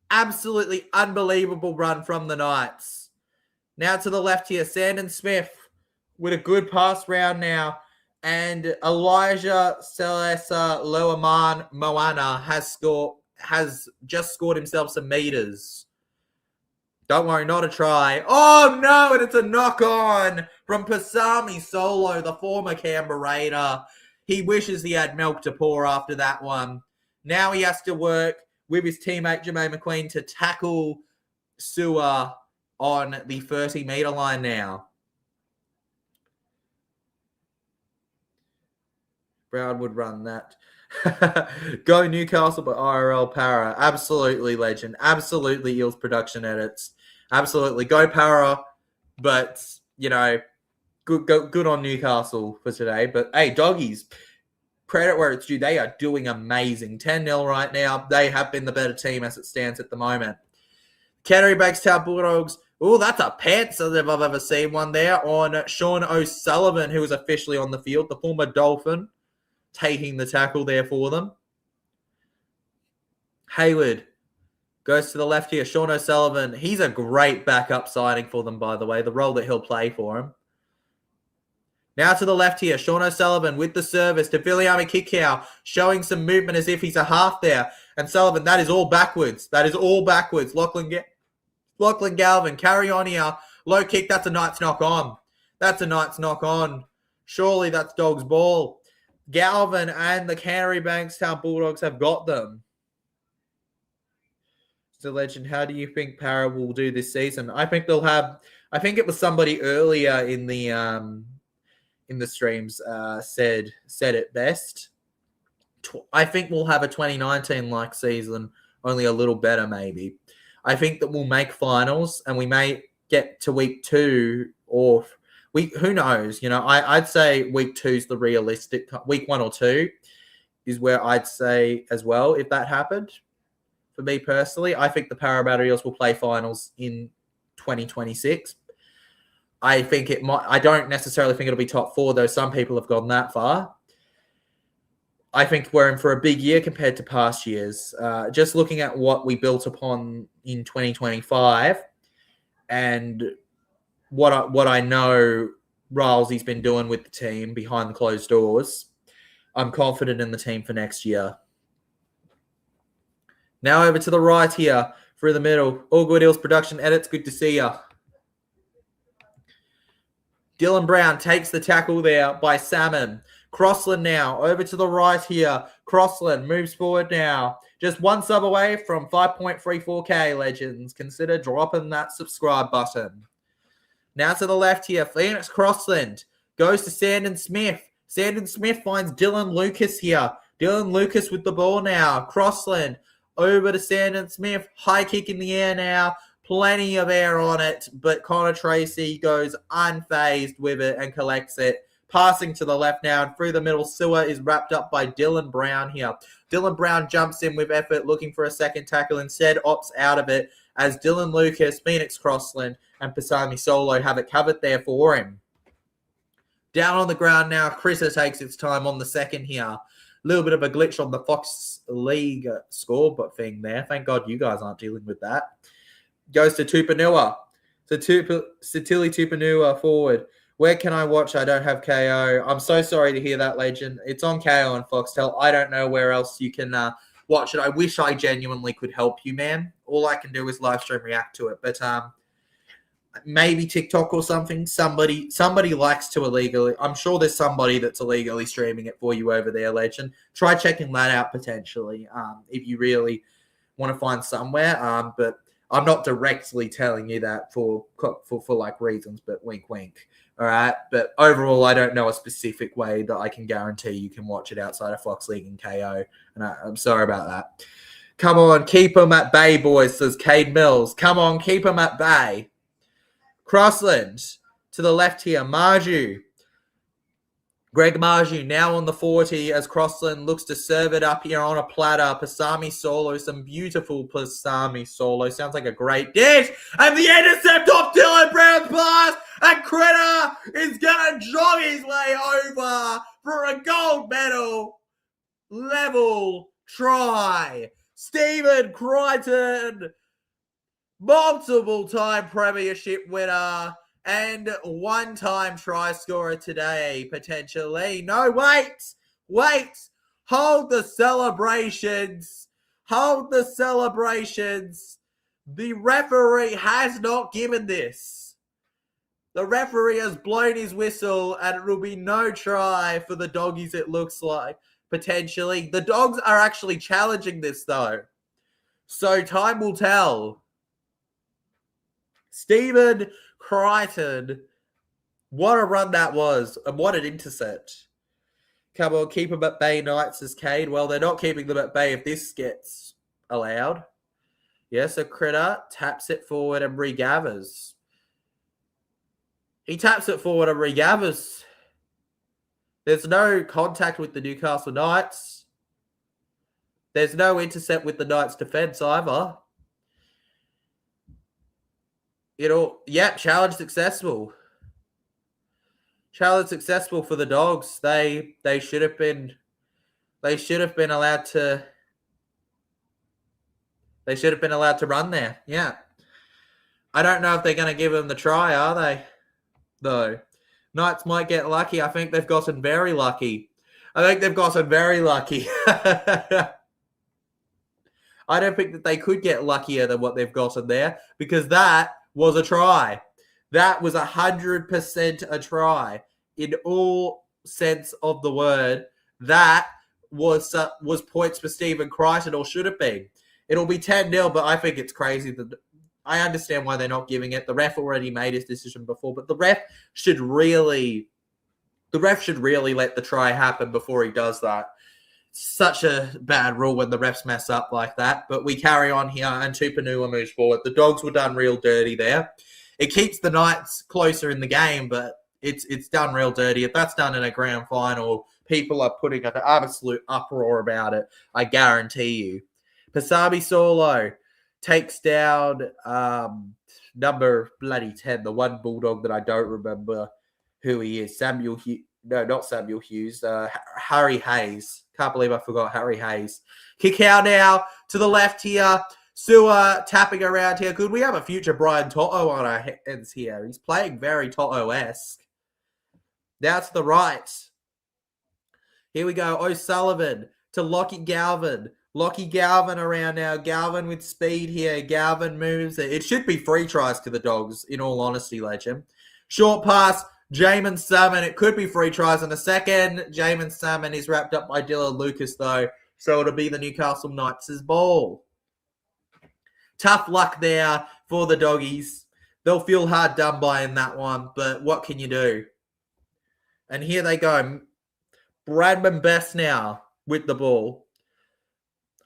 Absolutely unbelievable run from the Knights. Now to the left here, Sandon Smith with a good pass round now. And Elijah Celesa Loaman Moana has just scored himself some meters. Don't worry, not a try. Oh no, and it's a knock on from Pasami Solo, the former Canberra Raider. He wishes he had milk to pour after that one. Now he has to work with his teammate Jermaine McQueen to tackle Sewer on the 30 meter line now. Brown would run that. Go Newcastle by IRL Para. Absolutely legend. Absolutely Eels production edits. Absolutely. Go Para. But, good on Newcastle for today. But, hey, doggies, credit where it's due. They are doing amazing. 10-0 right now. They have been the better team as it stands at the moment. Canterbury Bankstown Bulldogs. Oh, that's a pantser if I've ever seen one there on Sean O'Sullivan, who was officially on the field, the former Dolphin, taking the tackle there for them. Hayward goes to the left here. Sean O'Sullivan, he's a great backup signing for them, by the way, the role that he'll play for him. Now to the left here, Sean O'Sullivan with the service to Viliami Kikau, showing some movement as if he's a half there. And Sullivan, that is all backwards. That is all backwards. Lachlan Galvin, carry on here. Low kick, that's a Knights knock on. That's a Knights knock on. Surely that's Dogs ball. Galvin and the Canterbury Bankstown Bulldogs have got them. So, Legend, how do you think Para will do this season? I think it was somebody earlier in the streams said it best. I think we'll have a 2019-like season, only a little better maybe. I think that we'll make finals and we may get to week 2 or who knows? I'd say week 2 is the realistic. Week 1 or 2 is where I'd say as well, if that happened. For me personally, I think the Parramatta Eels will play finals in 2026. I think it might. I don't necessarily think it'll be top 4, though some people have gone that far. I think we're in for a big year compared to past years. Just looking at what we built upon in 2025 and what I know Rilesy's been doing with the team behind the closed doors, I'm confident in the team for next year. Now over to the right here, through the middle. All good Eels production edits. Good to see you. Dylan Brown takes the tackle there by Salmon. Crossland now over to the right here. Crossland moves forward now. Just one sub away from 5.34K, Legends. Consider dropping that subscribe button. Now to the left here. Phoenix Crossland goes to Sandon Smith. Sandon Smith finds Dylan Lucas here. Dylan Lucas with the ball now. Crossland over to Sandon Smith. High kick in the air now. Plenty of air on it, but Connor Tracy goes unfazed with it and collects it. Passing to the left now and through the middle. Sewer is wrapped up by Dylan Brown here. Dylan Brown jumps in with effort, looking for a second tackle. Instead, opts out of it as Dylan Lucas, Phoenix Crossland, and Pasami Solo have it covered there for him. Down on the ground now, Chrissa takes its time on the second here. Little bit of a glitch on the Fox League scoreboard thing there. Thank God you guys aren't dealing with that. Goes to Tupanua. Satili Tupanua forward. Where can I watch? I don't have Kayo. I'm so sorry to hear that, Legend. It's on Kayo and Foxtel. I don't know where else you can watch it. I wish I genuinely could help you, man. All I can do is live stream react to it. But maybe TikTok or something. Somebody likes to illegally. I'm sure there's somebody that's illegally streaming it for you over there, Legend. Try checking that out potentially if you really want to find somewhere. But I'm not directly telling you that for like reasons, but wink, wink. All right. But overall, I don't know a specific way that I can guarantee you can watch it outside of Fox League and KO. And I'm sorry about that. Come on, keep them at bay, boys, says Cade Mills. Come on, keep them at bay. Crossland to the left here. Marju. Greg Marju now on the 40 as Crossland looks to serve it up here on a platter. Pasami Solo, some beautiful Pasami Solo. Sounds like a great dish. And the intercept off Dylan Brown's pass. And Critter is going to jog his way over for a gold medal level try. Stephen Crichton, multiple-time premiership winner. And one-time try scorer today, potentially. No, wait. Hold the celebrations. The referee has not given this. The referee has blown his whistle, and it will be no try for the doggies, it looks like, potentially. The Dogs are actually challenging this, though. So time will tell. Stephen Crichton, what a run that was, and what an intercept. Come on, keep them at bay, Knights, as Cade. Well, they're not keeping them at bay if this gets allowed. Yes, so Critter taps it forward and regathers. He taps it forward and regathers. There's no contact with the Newcastle Knights. There's no intercept with the Knights' defense either. Challenge successful. Challenge successful for the Dogs. They should have been allowed to. They should have been allowed to run there. Yeah. I don't know if they're going to give them the try, are they? Though. Knights might get lucky. I think they've gotten very lucky. I don't think that they could get luckier than what they've gotten there, because that was a try. That was 100% a try in all sense of the word. That was points for Stephen Crichton, or should have been. It'll be 10-0, but I think it's crazy that I understand why they're not giving it. The ref already made his decision before, but the ref should really let the try happen before he does that. Such a bad rule when the refs mess up like that. But we carry on here, and Tupanua moves forward. The Dogs were done real dirty there. It keeps the Knights closer in the game, but it's done real dirty. If that's done in a grand final, people are putting an absolute uproar about it, I guarantee you. Pasabi Solo takes down number bloody 10, the one Bulldog that I don't remember who he is. Not Samuel Hughes. Harry Hayes. Can't believe I forgot Harry Hayes. Kick out now to the left here. Sewer tapping around here. Could we have a future Brian Toto on our hands here? He's playing very Toto-esque. Now to the right. Here we go. O'Sullivan to Lockie Galvin. Lockie Galvin around now. Galvin with speed here. Galvin moves. It should be free tries to the Dogs, in all honesty, legend. Short pass. Jamin Salmon. It could be free tries in a second. Jamin Salmon is wrapped up by Dylan Lucas, though. So it'll be the Newcastle Knights' ball. Tough luck there for the Doggies. They'll feel hard done by in that one, but what can you do? And here they go. Bradman Best now with the ball.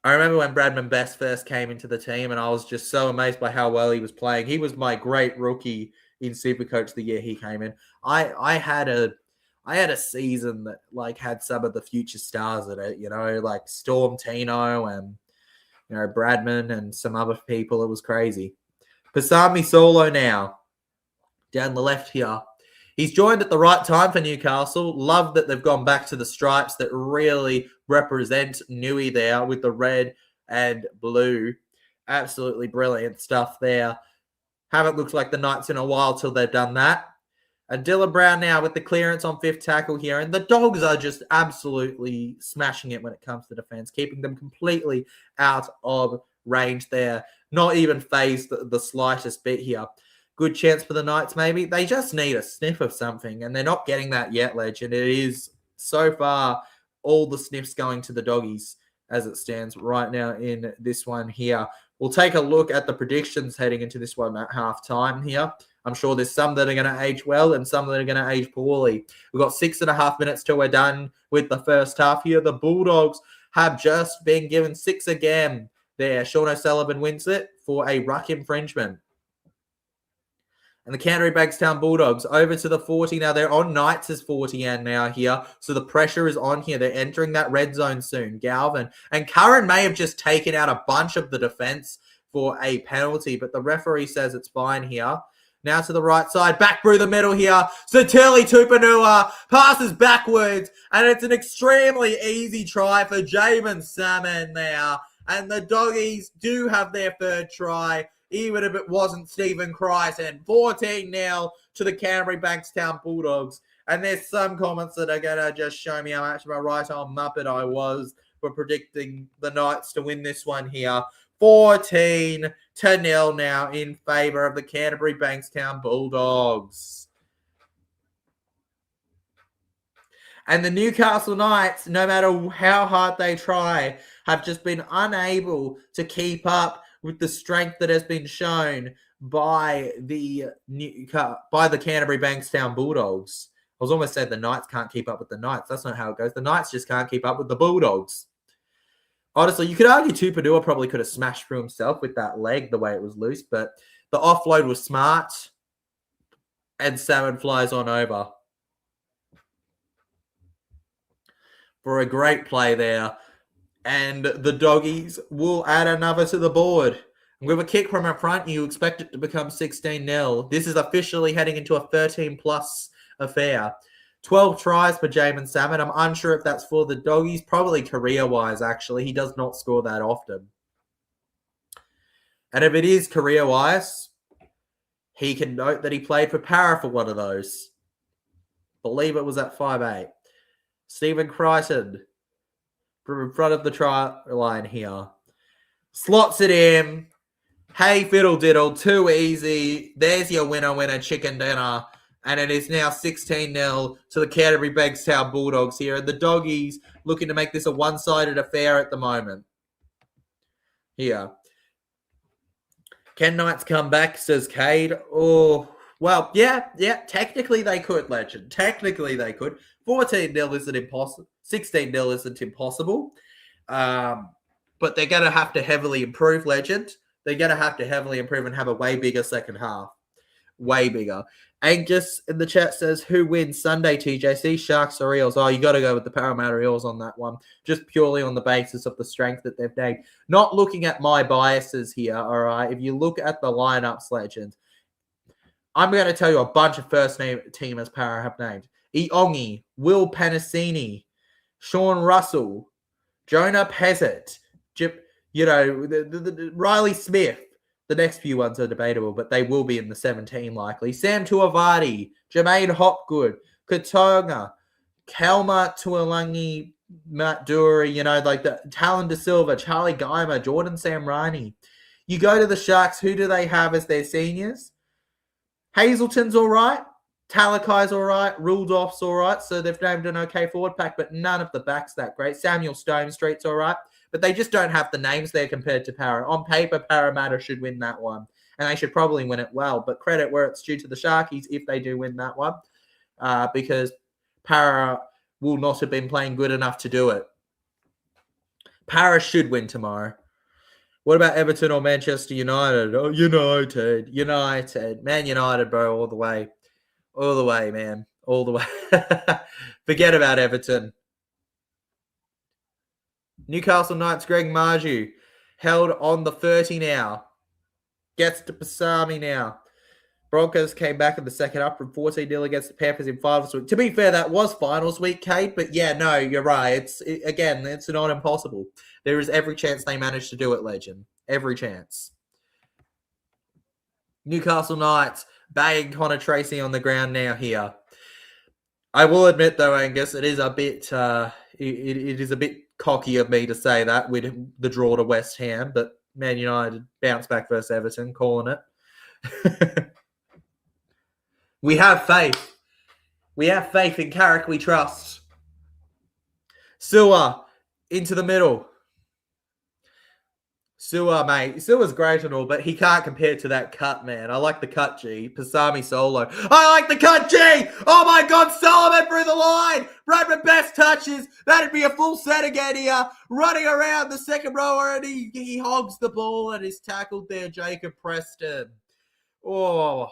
I remember when Bradman Best first came into the team, and I was just so amazed by how well he was playing. He was my great rookie in Supercoach the year he came in. I had a season that had some of the future stars in it, like Storm Tino and Bradman and some other people. It was crazy. Pasami Solo now down the left here. He's joined at the right time for Newcastle. Love that they've gone back to the stripes that really represent Newey there with the red and blue. Absolutely brilliant stuff there. Haven't looked like the Knights in a while till they've done that. And Dylan Brown now with the clearance on fifth tackle here. And the Dogs are just absolutely smashing it when it comes to defense, keeping them completely out of range there. Not even phased the slightest bit here. Good chance for the Knights, maybe. They just need a sniff of something, and they're not getting that yet, Legend. It is, so far, all the sniffs going to the Doggies as it stands right now in this one here. We'll take a look at the predictions heading into this one at halftime here. I'm sure there's some that are going to age well and some that are going to age poorly. We've got 6.5 minutes till we're done with the first half here. The Bulldogs have just been given 6 again there. Sean O'Sullivan wins it for a ruck infringement. And the Canterbury Bankstown Bulldogs over to the 40 now. They're on Knights' 40 and now here. So the pressure is on here. They're entering that red zone soon. Galvin. And Curran may have just taken out a bunch of the defense for a penalty, but the referee says it's fine here. Now to the right side. Back through the middle here. Saturli Tupanua passes backwards. And it's an extremely easy try for Jamin Salmon there. And the Doggies do have their third try, even if it wasn't Stephen Crichton. 14-0 to the Canterbury Bankstown Bulldogs. And there's some comments that are going to just show me how much of a right-arm muppet I was for predicting the Knights to win this one here. 14-0 now in favour of the Canterbury Bankstown Bulldogs. And the Newcastle Knights, no matter how hard they try, have just been unable to keep up with the strength that has been shown by the Canterbury Bankstown Bulldogs. was almost saying the Knights can't keep up with the Knights. That's not how it goes. The Knights just can't keep up with the Bulldogs. Honestly, you could argue Tupadua probably could have smashed through himself with that leg the way it was loose, but the offload was smart, and Salmon flies on over for a great play there. And the Doggies will add another to the board. With a kick from in front, you expect it to become 16-0. This is officially heading into a 13-plus affair. 12 tries for Jamin Salmon. I'm unsure if that's for the Doggies. Probably career-wise, actually. He does not score that often. And if it is career-wise, he can note that he played for Para for one of those. Believe it was at 5'8". Stephen Crichton from in front of the try line here. Slots it in. Hey, fiddle diddle, too easy. There's your winner chicken dinner. And it is now 16-0 to the Canterbury Bankstown Bulldogs here. And the Doggies looking to make this a one-sided affair at the moment. Here. Can Knights come back, says Cade. Oh, well, yeah, technically they could, Legend. Technically they could. 14-0 isn't impossible. 16-0 isn't impossible. But they're going to have to heavily improve, Legend. They're going to have to heavily improve and have a way bigger second half. Way bigger. Angus in the chat says, who wins Sunday, TJC? Sharks or Eels? Oh, you got to go with the Parramatta Eels on that one. Just purely on the basis of the strength that they've named. Not looking at my biases here, all right? If you look at the lineups, Legend, I'm going to tell you a bunch of first-name teamers Para have named. Iongi, Will Panasini, Sean Russell, Jonah Pezzett, Riley Smith. The next few ones are debatable, but they will be in the 17 likely. Sam Tuivasa, Jermaine Hopgood, Katonga, Kelma Tuolangi, Matt Dury, the Talon De Silva, Charlie Geimer, Jordan Samrani. You go to the Sharks, who do they have as their seniors? Hazelton's all right. Talakai's all right. Rudolph's all right. So they've named an okay forward pack, but none of the backs that great. Samuel Stonestreet's all right. But they just don't have the names there compared to Para. On paper, Parramatta should win that one. And they should probably win it well. But credit where it's due to the Sharkies if they do win that one. Because Para will not have been playing good enough to do it. Para should win tomorrow. What about Everton or Manchester United? Oh, United. Man United, bro, all the way. All the way, man. All the way. Forget about Everton. Newcastle Knights, Greg Marju, held on the 30 now. Gets to Pasami now. Broncos came back in the second up from 14-0 against the Panthers in finals week. To be fair, that was finals week, Kate, but yeah, no, you're right. It's not impossible. There is every chance they managed to do it, Legend. Every chance. Newcastle Knights, banging Connor Tracy on the ground now here. I will admit, though, Angus, it is a bit it is a bit cocky of me to say that with the draw to West Ham, but Man United bounce back versus Everton, calling it. We have faith. We have faith in Carrick we trust. Sewer into the middle. Sewer, mate. Sewer's great and all, but he can't compare to that cut, man. I like the cut, G. Pasami solo. I like the cut, G! Oh, my God. Solomon through the line. Bradman best touches. That'd be a full set again here. Running around the second rower, and he hogs the ball and is tackled there, Jacob Preston. Oh.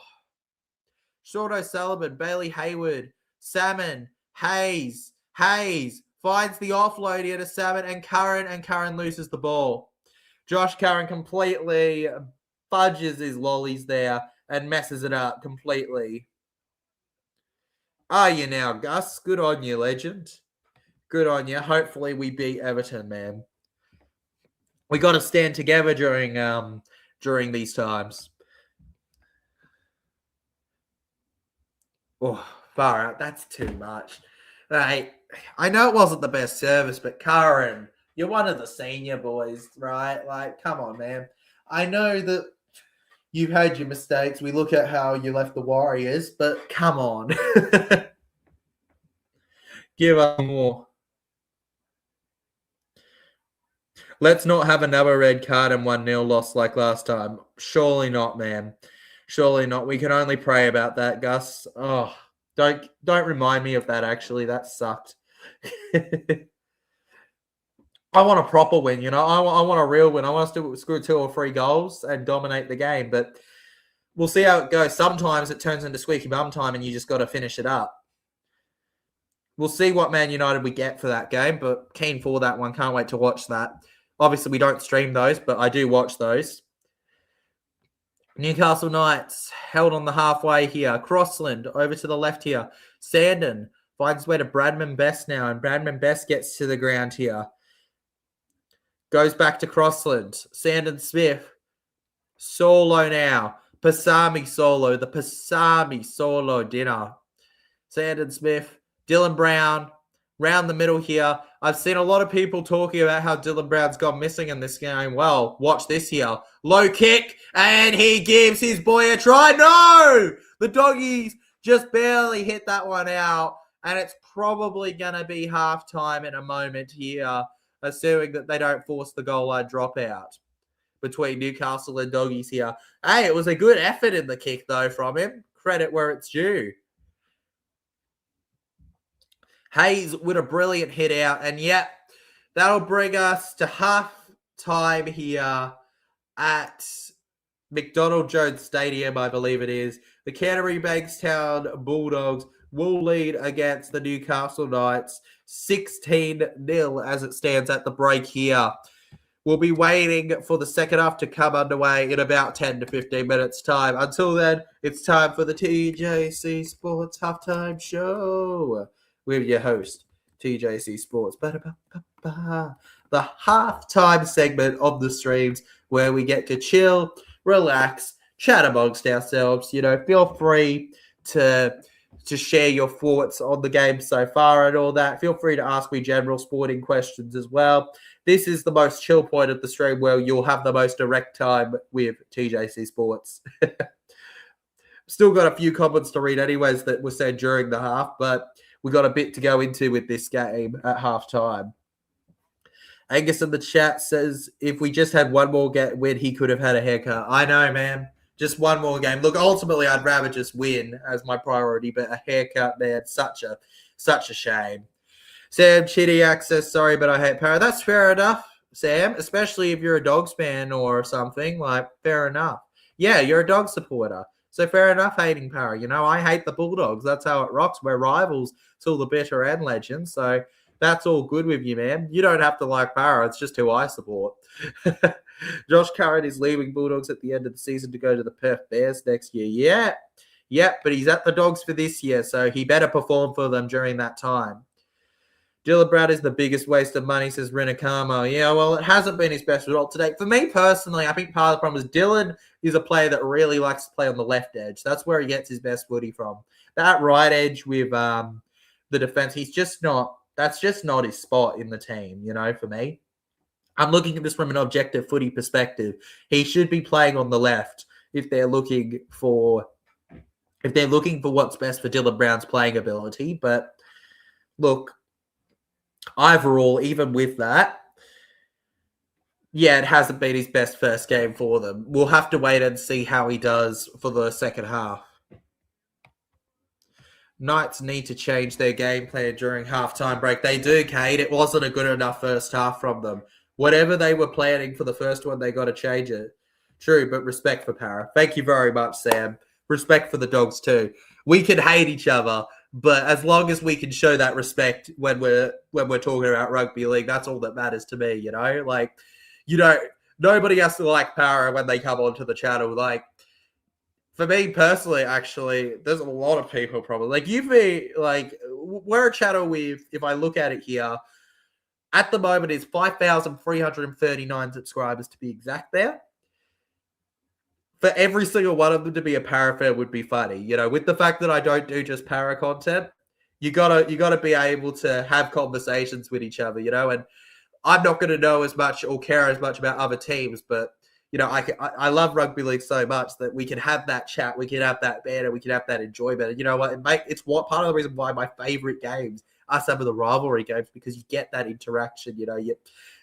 Short O'Sullivan, Bailey Hayward, Salmon, Hayes finds the offload here to Salmon and Curran loses the ball. Josh Curran completely fudges his lollies there and messes it up completely. Are you now, Gus? Good on you, Legend. Good on you. Hopefully we beat Everton, man. We got to stand together during these times. Oh, far out. That's too much. Right. I know it wasn't the best service, but Curran, you're one of the senior boys, right? Like, come on, man. I know that you've had your mistakes. We look at how you left the Warriors, but come on. Give up more. Let's not have another red card and 1-0 loss like last time. Surely not, man. Surely not. We can only pray about that, Gus. Oh, Don't remind me of that, actually. That sucked. I want a proper win, you know. I want a real win. I want us to score 2 or 3 goals and dominate the game. But we'll see how it goes. Sometimes it turns into squeaky bum time and you just got to finish it up. We'll see what Man United we get for that game, but keen for that one. Can't wait to watch that. Obviously, we don't stream those, but I do watch those. Newcastle Knights held on the halfway here. Crossland over to the left here. Sandon finds his way to Bradman Best now, and Bradman Best gets to the ground here. Goes back to Crossland. Sandon Smith. Solo now. Pasami solo. The Pasami solo dinner. Sandon Smith. Dylan Brown. Round the middle here. I've seen a lot of people talking about how Dylan Brown's gone missing in this game. Well, watch this here. Low kick. And he gives his boy a try. No! The doggies just barely hit that one out. And it's probably going to be halftime in a moment here, assuming that they don't force the goal line dropout between Newcastle and doggies here. Hey, it was a good effort in the kick, though, from him. Credit where it's due. Hayes with a brilliant hit out. And, yeah, that'll bring us to half-time here at McDonald Jones Stadium, I believe it is. The Canterbury Bankstown Bulldogs will lead against the Newcastle Knights 16-0 as it stands at the break here. We'll be waiting for the second half to come underway in about 10 to 15 minutes' time. Until then, it's time for the TJC Sports Halftime Show with your host, TJC Sports. The halftime segment of the streams where we get to chill, relax, chat amongst ourselves. You know, feel free to share your thoughts on the game so far and all that. Feel free to ask me general sporting questions as well. This is the most chill point of the stream where you'll have the most direct time with TJC Sports. Still got a few comments to read anyways that were said during the half, but we got a bit to go into with this game at halftime. Angus in the chat says, if we just had one more win, he could have had a haircut. I know, man. Just one more game. Look, ultimately, I'd rather just win as my priority, but a haircut, man, such a shame. Sam Chidiak says, sorry, but I hate Para. That's fair enough, Sam, especially if you're a Dogs fan or something. Like, fair enough. Yeah, you're a dog supporter. So fair enough hating Para. You know, I hate the Bulldogs. That's how it rocks. We're rivals till the bitter end, legend. So that's all good with you, man. You don't have to like Para. It's just who I support. Josh Curran is leaving Bulldogs at the end of the season to go to the Perth Bears next year. Yeah, but he's at the Dogs for this year, so he better perform for them during that time. Dylan Brown is the biggest waste of money, says Renakamo. Yeah, well, it hasn't been his best result today. For me personally, I think part of the problem is Dylan is a player that really likes to play on the left edge. That's where he gets his best footy from. That right edge with the defense, that's just not his spot in the team, you know, for me. I'm looking at this from an objective footy perspective. He should be playing on the left if they're looking for what's best for Dylan Brown's playing ability. But look, overall, even with that, yeah, it hasn't been his best first game for them. We'll have to wait and see how he does for the second half. Knights need to change their game plan during halftime break. They do, Kate. It wasn't a good enough first half from them. Whatever they were planning for the first one, they got to change it. True, but respect for Para. Thank you very much, Sam. Respect for the Dogs too. We can hate each other, but as long as we can show that respect when we're talking about rugby league, that's all that matters to me, you know? Like, you know, nobody has to like Para when they come onto the channel. Like, for me personally, actually, there's a lot of people probably. Like, we're a channel with, if I look at it here, at the moment, it's 5,339 subscribers to be exact there. For every single one of them to be a Para fan would be funny. You know, with the fact that I don't do just Para content, you gotta be able to have conversations with each other, you know, and I'm not going to know as much or care as much about other teams, but, you know, I love rugby league so much that we can have that chat, we can have that banter, we can have that enjoyment. And you know what? It's part of the reason why my favorite games are some of the rivalry games, because you get that interaction. You know,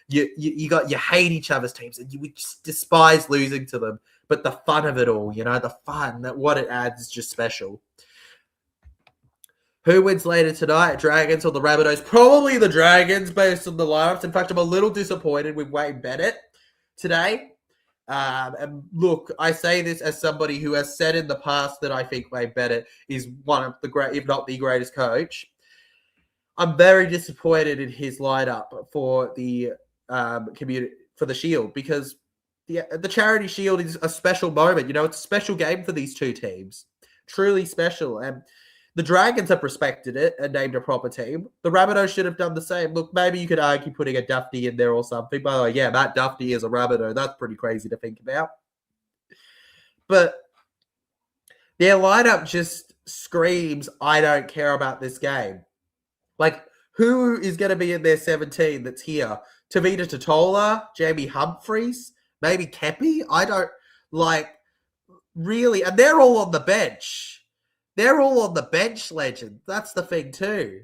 you hate each other's teams and you just despise losing to them, but the fun of it all, you know, the fun that what it adds is just special. Who wins later tonight, Dragons or the Rabbitohs? Probably the Dragons based on the lineups. In fact, I'm a little disappointed with Wayne Bennett today. And look, I say this as somebody who has said in the past that I think Wayne Bennett is one of the great, if not the greatest coach. I'm very disappointed in his lineup for the community, for the Shield, because the Charity Shield is a special moment. You know, it's a special game for these two teams. Truly special. And the Dragons have respected it and named a proper team. The Rabbitohs should have done the same. Look, maybe you could argue putting a Duffy in there or something. By the way, yeah, Matt Duffy is a Rabbitoh. That's pretty crazy to think about. But their lineup just screams, I don't care about this game. Like, who is going to be in their 17 that's here? Tavita Totola, Jamie Humphreys, maybe Kepi? I don't, like, really. And they're all on the bench. They're all on the bench, legend. That's the thing, too.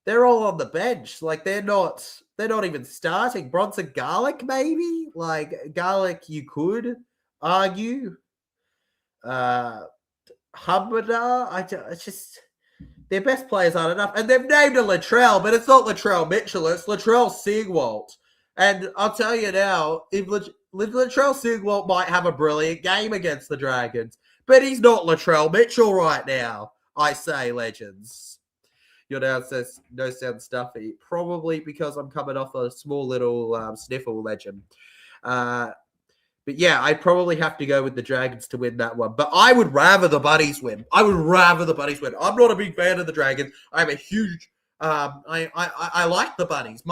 They're all on the bench. Like, they're not even starting. Bronson Garlick, maybe? Like, Garlick, you could argue. Hubbard, it's just... Their best players aren't enough. And they've named a Latrell, but it's not Latrell Mitchell. It's Latrell Sigwalt. And I'll tell you now, if Latrell Sigwalt might have a brilliant game against the Dragons, but he's not Latrell Mitchell right now, I say, legends. Your dad says, no sound stuffy. Probably because I'm coming off a small little sniffle, legend. But yeah, I'd probably have to go with the Dragons to win that one. But I would rather the Buddies win. I'm not a big fan of the Dragons. I'm a huge. I like the Buddies.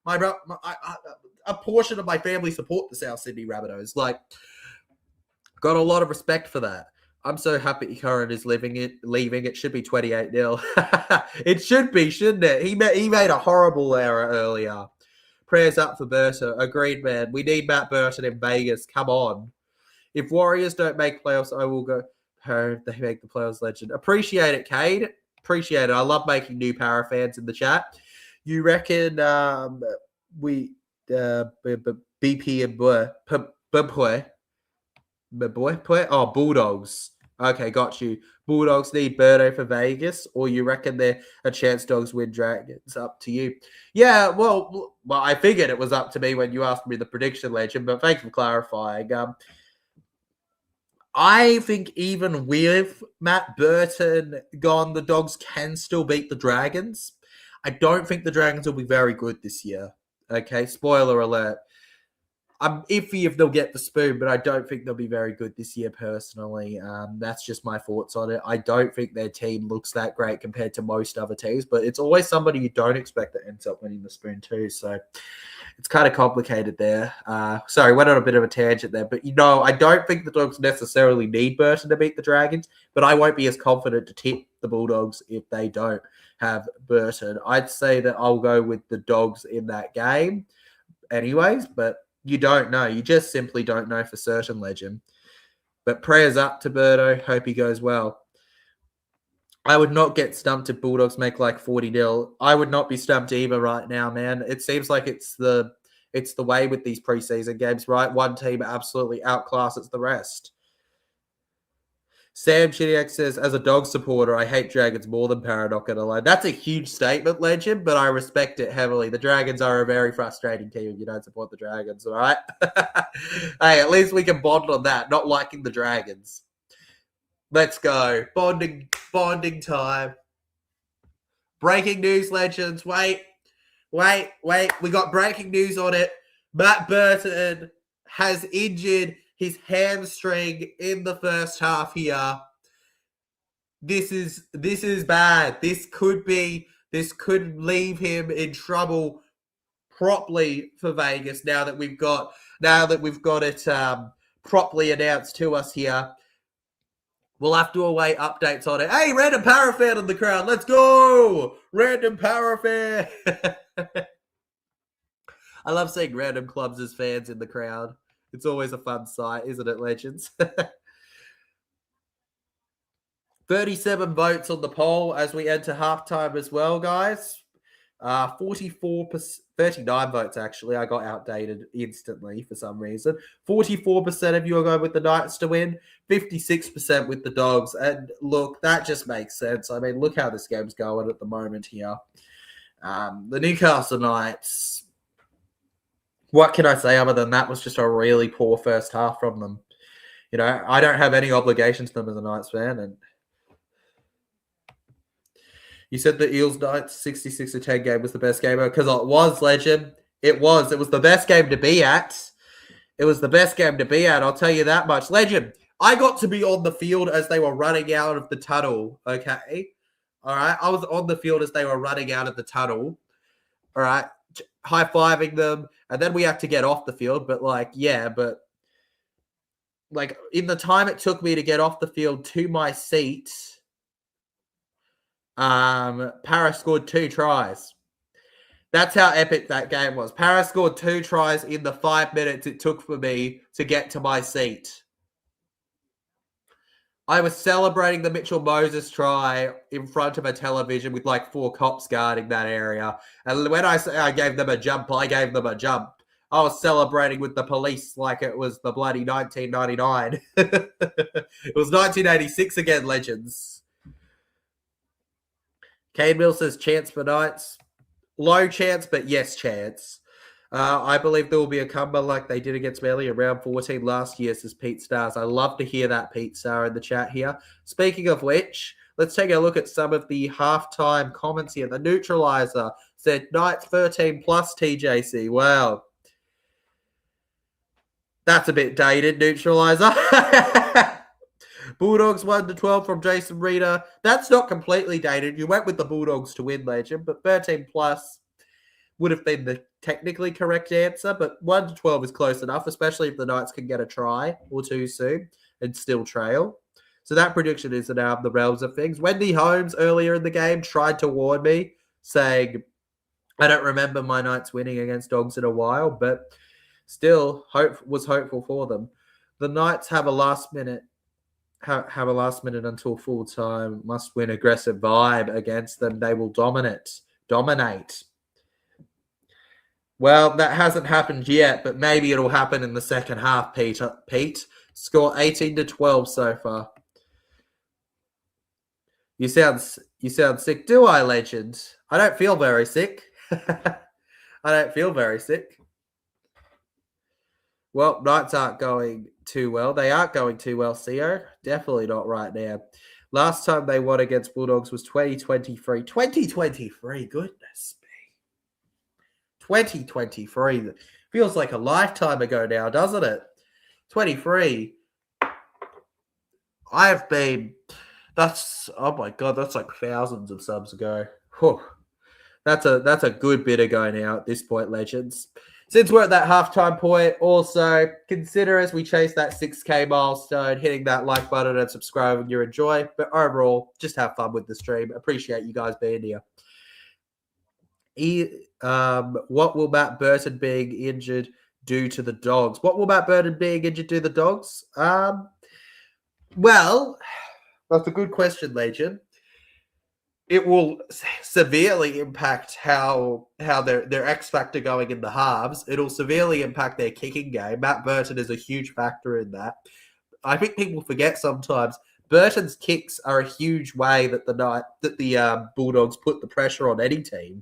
A portion of my family support the South Sydney Rabbitohs. Like, got a lot of respect for that. I'm so happy Curran is leaving. It should be 28-0. It should be, shouldn't it? He made a horrible error earlier. Prayers up for Burton. Agreed, man. We need Matt Burton in Vegas. Come on. If Warriors don't make playoffs, I will go. If they make the playoffs, legend. Appreciate it, Cade. Appreciate it. I love making new Para fans in the chat. You reckon BP and Bulldogs. Okay, got you. Bulldogs need Birdo for Vegas, or you reckon they're a chance Dogs win Dragons? Up to you. Yeah, well, I figured it was up to me when you asked me the prediction, legend, but thanks for clarifying. I think even with Matt Burton gone, the Dogs can still beat the Dragons. I don't think the Dragons will be very good this year. Okay, spoiler alert. I'm iffy if they'll get the spoon, but I don't think they'll be very good this year personally. That's just my thoughts on it. I don't think their team looks that great compared to most other teams, but it's always somebody you don't expect that ends up winning the spoon too. So it's kind of complicated there. Sorry, went on a bit of a tangent there, but I don't think the Dogs necessarily need Burton to beat the Dragons, but I won't be as confident to tip the Bulldogs if they don't have Burton. I'd say that I'll go with the Dogs in that game anyways, but you don't know. You just simply don't know for certain, legend. But prayers up to Birdo. Hope he goes well. I would not get stumped if Bulldogs make like 40-0. I would not be stumped either right now, man. It seems like it's the way with these preseason games, right? One team absolutely outclasses the rest. Sam Chiniak says, as a dog supporter, I hate Dragons more than Paradox and alone. That's a huge statement, legend, but I respect it heavily. The Dragons are a very frustrating team if you don't support the Dragons, all right? Hey, at least we can bond on that, not liking the Dragons. Let's go. Bonding time. Breaking news, legends. Wait. We got breaking news on it. Matt Burton has injured his hamstring in the first half here. This is bad. This could leave him in trouble properly for Vegas now that we've got it properly announced to us here. We'll have to await updates on it. Hey, random Para fan in the crowd. Let's go. Random Para fan. I love seeing random clubs as fans in the crowd. It's always a fun sight, isn't it, legends? 37 votes on the poll as we enter halftime as well, guys. 44%, 39 votes actually. I got outdated instantly for some reason. 44% of you are going with the Knights to win, 56% with the Dogs. And look, that just makes sense. I mean, look how this game's going at the moment here. The Newcastle Knights, what can I say other than that was just a really poor first half from them? You know, I don't have any obligation to them as a Knights fan, and you said the Eels Knights 66-10 game was the best game because it was, Legend. It was. It was the best game to be at. It was the best game to be at. I'll tell you that much. Legend, I got to be on the field as they were running out of the tunnel. Okay. All right. I was on the field as they were running out of the tunnel. All right. High-fiving them. And then we had to get off the field. But in the time it took me to get off the field to my seat, Para scored 2 tries. That's how epic that game was. Para scored 2 tries in the 5 minutes it took for me to get to my seat. I was celebrating the Mitchell Moses try in front of a television with like 4 cops guarding that area. And when I say I gave them a jump, I gave them a jump. I was celebrating with the police like it was the bloody 1999. It was 1986 again, Legends. Kane Mill says chance for Knights. Low chance, but yes chance. I believe there will be a comeback like they did against Manly in round 14 last year, says Pete Stars. I love to hear that, Pete Star, in the chat here. Speaking of which, let's take a look at some of the halftime comments here. The Neutralizer said Knights 13 plus TJC. Wow. That's a bit dated, Neutralizer. Bulldogs 1-12 from Jason Reeder. That's not completely dated. You went with the Bulldogs to win, Legend, but 13 plus would have been the technically correct answer, but 1-12 is close enough, especially if the Knights can get a try or 2 soon and still trail. So that prediction is in the realms of things. Wendy Holmes earlier in the game tried to warn me, saying, I don't remember my Knights winning against Dogs in a while, but still was hopeful for them. The Knights have a last minute until full time, must win aggressive vibe against them. They will dominate. Well, that hasn't happened yet, but maybe it'll happen in the second half, Pete. Score 18-12 so far. You sound sick. Do I, Legend? I don't feel very sick. I don't feel very sick. Well, Knights aren't going too well. They aren't going too well, CO. Definitely not right now. Last time they won against Bulldogs was 2023. 2023, goodness me. 2023. Feels like a lifetime ago now, doesn't it? 23. Oh my God, that's like thousands of subs ago. Whew. That's a good bit ago now at this point, Legends. Since we're at that halftime point, also consider as we chase that 6K milestone, hitting that like button and subscribe when you enjoy. But overall, just have fun with the stream. Appreciate you guys being here. What will Matt Burton being injured do to the Dogs? What will Matt Burton being injured do to the Dogs? Well, that's a good question, Legend. It will severely impact how their X factor going in the halves. It'll severely impact their kicking game. Matt Burton is a huge factor in that. I think people forget sometimes Burton's kicks are a huge way that the Bulldogs put the pressure on any team.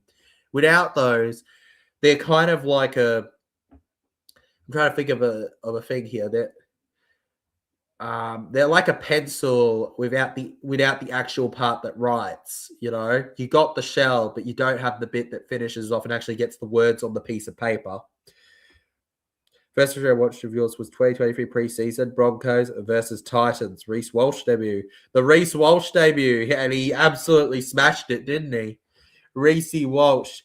Without those, they're kind of like I'm trying to think of a thing here. They're like a pencil without the actual part that writes. You know, you got the shell, but you don't have the bit that finishes off and actually gets the words on the piece of paper. First video I watched of yours was 2023 preseason Broncos versus Titans. Reece Walsh debut. The Reece Walsh debut, and he absolutely smashed it, didn't he? Reece Walsh.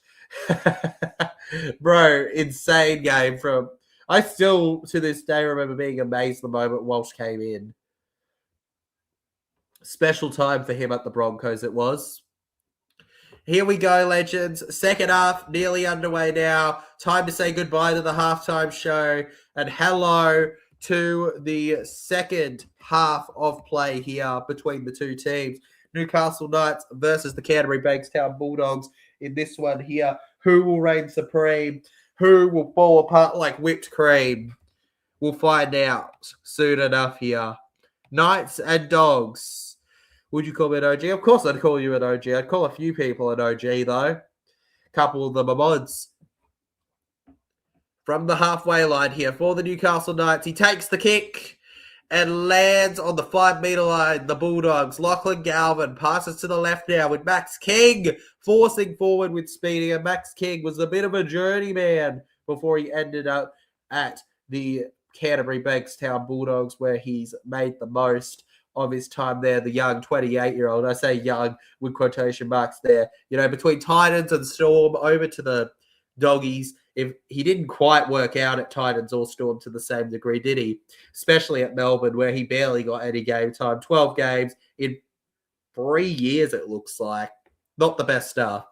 Bro, insane game from... I still, to this day, remember being amazed the moment Walsh came in. Special time for him at the Broncos it was. Here we go, Legends. Second half, nearly underway now. Time to say goodbye to the halftime show. And hello to the second half of play here between the two teams. Newcastle Knights versus the Canterbury Bankstown Bulldogs in this one here. Who will reign supreme? Who will fall apart like whipped cream? We'll find out soon enough here. Knights and Dogs. Would you call me an OG? Of course I'd call you an OG. I'd call a few people an OG, though. A couple of them are mods. From the halfway line here for the Newcastle Knights. He takes the kick and lands on the 5-metre line. The Bulldogs. Lachlan Galvin passes to the left now with Max King forcing forward with speeding. And Max King was a bit of a journeyman before he ended up at the Canterbury Bankstown Bulldogs, where he's made the most of his time there. The young 28-year-old. I say young with quotation marks there. You know, between Titans and Storm over to the Doggies. If he didn't quite work out at Titans or Storm to the same degree, did he? Especially at Melbourne, where he barely got any game time. 12 games in 3 years, it looks like. Not the best stuff.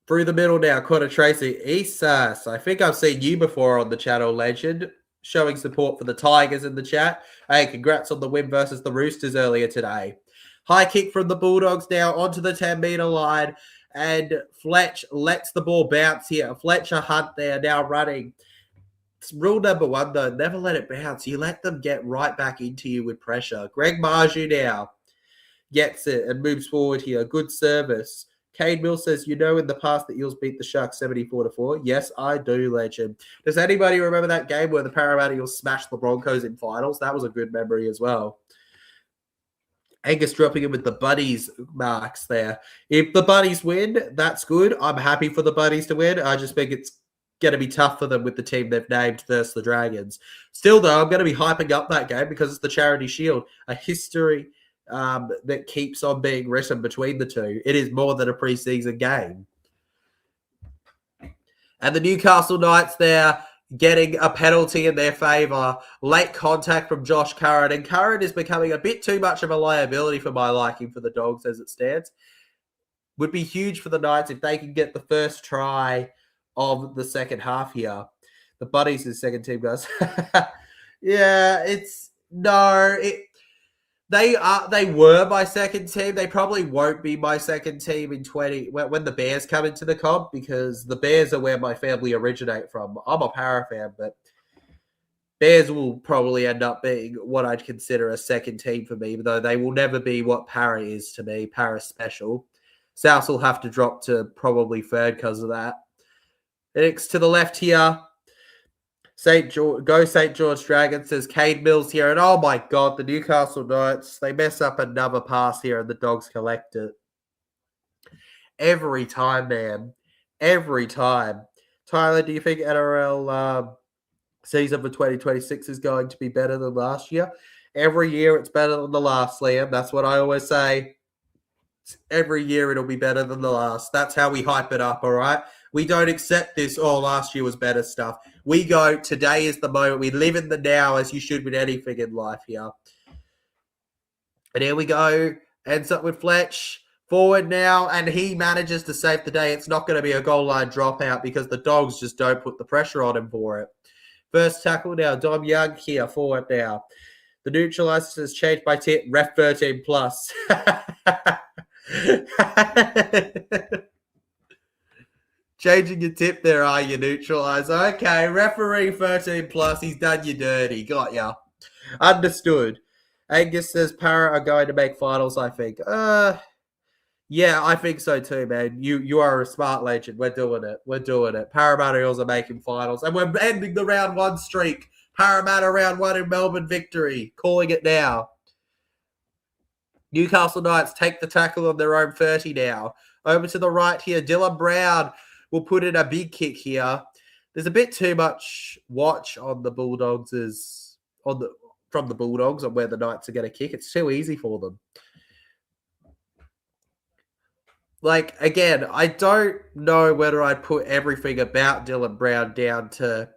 Through the middle now, Connor Tracy. Isas, I think I've seen you before on the channel, legend. Showing support for the Tigers in the chat. Hey, congrats on the win versus the Roosters earlier today. High kick from the Bulldogs now onto the 10-metre line. And Fletch lets the ball bounce here. Fletcher Hunt there now running. It's rule number 1, though. Never let it bounce. You let them get right back into you with pressure. Greg Marju now gets it and moves forward here. Good service. Cade Mills says, you know in the past that Eels beat the Sharks 74-4? Yes, I do, legend. Does anybody remember that game where the Parramatta Eels smashed the Broncos in finals? That was a good memory as well. Angus dropping in with the Buddies marks there. If the Buddies win, that's good. I'm happy for the Buddies to win. I just think it's going to be tough for them with the team they've named versus the Dragons. Still, though, I'm going to be hyping up that game because it's the Charity Shield, a history that keeps on being written between the two. It is more than a preseason game. And the Newcastle Knights there getting a penalty in their favour. Late contact from Josh Curran. And Curran is becoming a bit too much of a liability for my liking for the Dogs as it stands. Would be huge for the Knights if they can get the first try of the second half here. The Buddies is second team, guys. Yeah, it's... No, They were my second team. They probably won't be my second team in when the Bears come into the comp, because the Bears are where my family originate from. I'm a Para fan, but Bears will probably end up being what I'd consider a second team for me, though they will never be what Para is to me, Para special. South will have to drop to probably third because of that. Next to the left here. St. George Dragons, says Cade Mills here. And oh my God, the Newcastle Knights, they mess up another pass here and the Dogs collect it. Every time, man. Every time. Tyler, do you think NRL season for 2026 is going to be better than last year? Every year it's better than the last, Liam. That's what I always say. Every year it'll be better than the last. That's how we hype it up, all right? We don't accept this, oh, last year was better stuff. We go, today is the moment. We live in the now, as you should with anything in life here. And here we go. Ends up with Fletch. Forward now, and he manages to save the day. It's not going to be a goal line dropout because the Dogs just don't put the pressure on him for it. First tackle now. Dom Young here, forward now. The neutralizer has changed by tip. Ref 13 plus. Changing your tip there, are you, neutralizer? Okay, referee 13 plus. He's done you dirty. Got ya. Understood. Angus says Para are going to make finals, I think. Yeah, I think so too, man. You are a smart legend. We're doing it. We're doing it. Parramatta Eels are making finals. And we're ending the round 1 streak. Parramatta round 1 in Melbourne victory. Calling it now. Newcastle Knights take the tackle on their own 30 now. Over to the right here. Dylan Brown will put in a big kick here. There's a bit too much watch on the Bulldogs from the Bulldogs on where the Knights are going to kick. It's too easy for them. Like, again, I don't know whether I'd put everything about Dylan Brown down to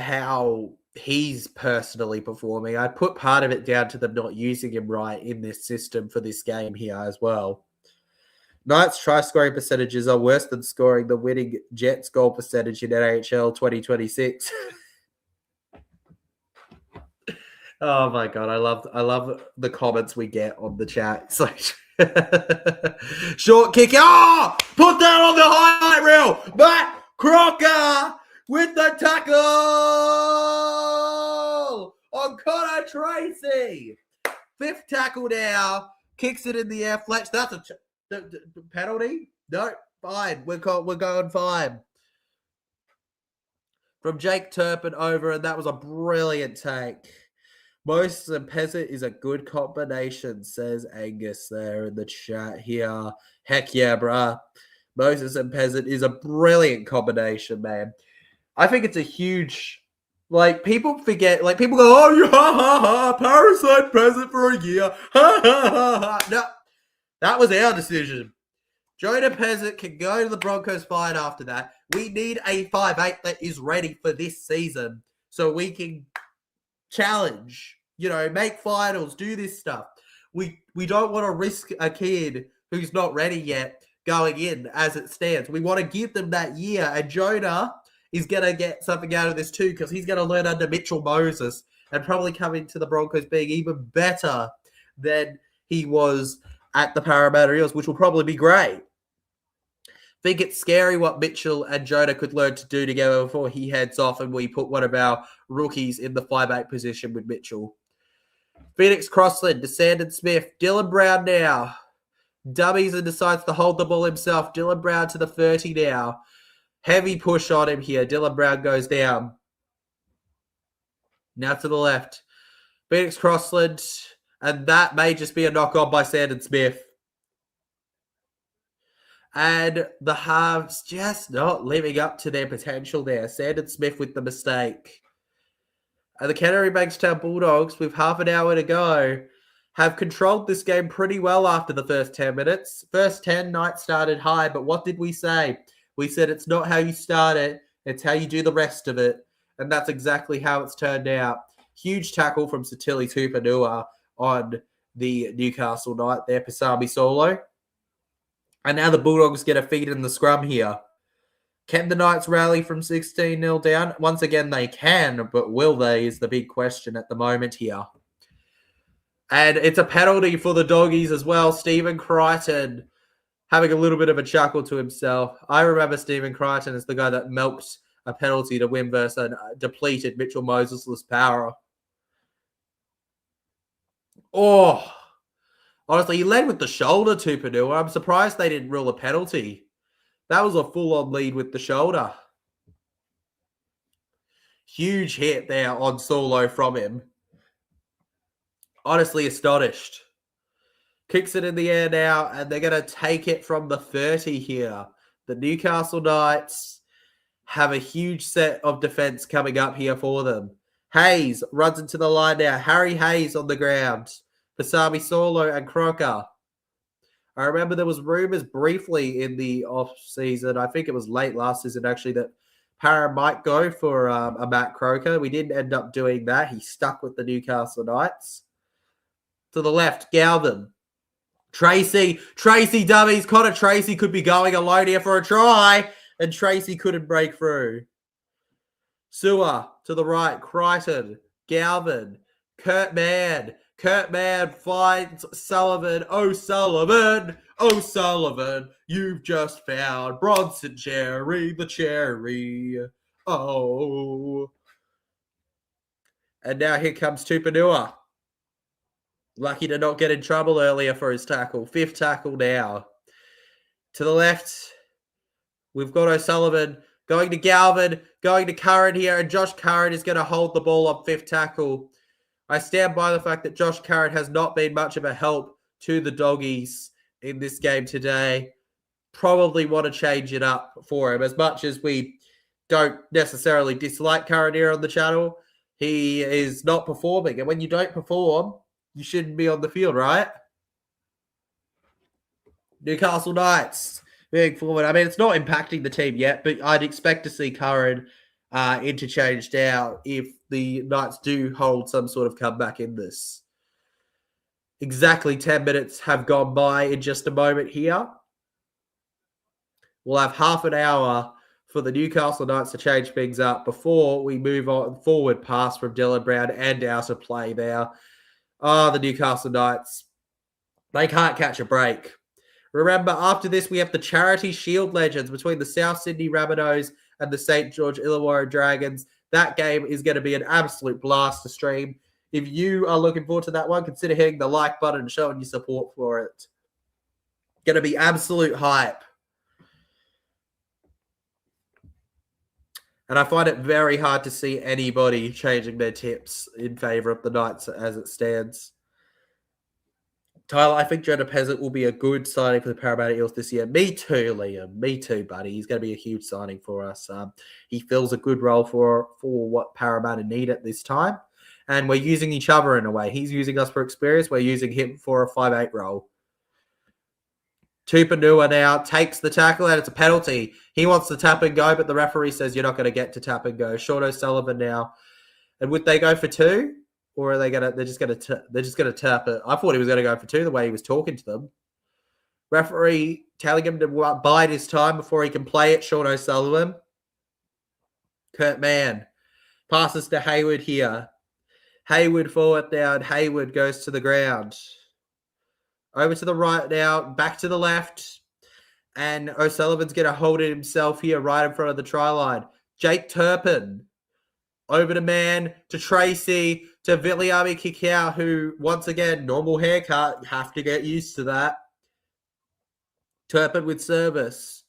how he's personally performing. I'd put part of it down to them not using him right in this system for this game here as well. Knights try-scoring percentages are worse than scoring the winning Jets goal percentage in NHL 2026. Oh my god, I love the comments we get on the chat. It's like short kick. Oh, put that on the highlight reel. Matt Crocker with the tackle on Connor Tracy. 5th tackle now. Kicks it in the air. Fletch. That's a penalty. No, fine. We're going fine. From Jake Turpin over, and that was a brilliant take. Moses and Peasant is a good combination, says Angus there in the chat here. Heck yeah, bruh. Moses and Peasant is a brilliant combination, man. I think it's a huge... Like, people forget... Like, people go, oh, you ha, ha, ha, Parasite Peasant for a year. Ha, ha, ha, ha. No, that was our decision. Jonah Peasant can go to the Broncos fine after that. We need a 5'8" that is ready for this season so we can challenge, make finals, do this stuff. We don't want to risk a kid who's not ready yet going in as it stands. We want to give them that year, and Jonah is going to get something out of this too because he's going to learn under Mitchell Moses and probably come into the Broncos being even better than he was at the Parramatta Eels, which will probably be great. I think it's scary what Mitchell and Jonah could learn to do together before he heads off and we put one of our rookies in the 5'8" position with Mitchell. Phoenix Crossland to Sandon Smith. Dylan Brown now. Dummies and decides to hold the ball himself. Dylan Brown to the 30 now. Heavy push on him here. Dylan Brown goes down. Now to the left. Phoenix Crossland. And that may just be a knock-on by Sandon Smith. And the halves just not living up to their potential there. Sandon Smith with the mistake. And the Canterbury Bankstown Bulldogs, with half an hour to go, have controlled this game pretty well after the first 10 minutes. First 10, Knights started high, but what did we say? We said it's not how you start it, it's how you do the rest of it. And that's exactly how it's turned out. Huge tackle from Satili Tupanua on the Newcastle Knight there, Pasami Solo. And now the Bulldogs get a feed in the scrum here. Can the Knights rally from 16-0 down? Once again, they can, but will they is the big question at the moment here. And it's a penalty for the Doggies as well. Stephen Crichton having a little bit of a chuckle to himself. I remember Stephen Crichton as the guy that milked a penalty to win versus a depleted Mitchell Moses' power. Oh, honestly, he led with the shoulder to Purdue. I'm surprised they didn't rule a penalty. That was a full-on lead with the shoulder. Huge hit there on Solo from him. Honestly astonished. Kicks it in the air now, and they're going to take it from the 30 here. The Newcastle Knights have a huge set of defense coming up here for them. Hayes runs into the line now. Harry Hayes on the ground. Pasami Solo and Crocker. I remember there was rumours briefly in the off-season, I think it was late last season actually, that Para might go for a Matt Croker. We didn't end up doing that. He stuck with the Newcastle Knights. To the left, Galvin. Tracy dummies. Connor Tracy could be going alone here for a try, and Tracy couldn't break through. Sewer to the right, Crichton, Galvin, Kurt Mann finds Sullivan. Oh, Sullivan, you've just found Bronson Cherry, the cherry. Oh. And now here comes Tupanua. Lucky to not get in trouble earlier for his tackle. 5th tackle now. To the left, we've got O'Sullivan going to Galvin, going to Curran here, and Josh Curran is going to hold the ball on 5th tackle. I stand by the fact that Josh Curran has not been much of a help to the Doggies in this game today. Probably want to change it up for him. As much as we don't necessarily dislike Curran here on the channel, he is not performing. And when you don't perform, you shouldn't be on the field, right? Newcastle Knights moving forward. I mean, it's not impacting the team yet, but I'd expect to see Curran interchanged out if the Knights do hold some sort of comeback in this. Exactly 10 minutes have gone by in just a moment here. We'll have half an hour for the Newcastle Knights to change things up before we move on forward pass from Dylan Brown and out of play there. The Newcastle Knights, they can't catch a break. Remember, after this, we have the Charity Shield Legends between the South Sydney Rabbitohs and the St. George Illawarra Dragons. That game is going to be an absolute blast to stream. If you are looking forward to that one, consider hitting the like button and showing your support for it. Going to be absolute hype. And I find it very hard to see anybody changing their tips in favour of the Knights as it stands. Tyler, I think Jonah Peasant will be a good signing for the Parramatta Eels this year. Me too, Liam. Me too, buddy. He's going to be a huge signing for us. He fills a good role for what Parramatta need at this time. And we're using each other in a way. He's using us for experience. We're using him for a 5'8" role. Tupanua now takes the tackle, and it's a penalty. He wants to tap and go, but the referee says you're not going to get to tap and go. Sean O'Sullivan now. And would they go for 2? Or are they going to? They're just going to tap it. I thought he was going to go for 2 the way he was talking to them. Referee telling him to bide his time before he can play it. Sean O'Sullivan. Kurt Mann passes to Hayward here. Hayward forward down. Hayward goes to the ground. Over to the right now. Back to the left. And O'Sullivan's going to hold it himself here right in front of the try line. Jake Turpin. Over to Mann, to Tracy, to Viliami Kikau, who, once again, normal haircut. You have to get used to that. Turpin with service.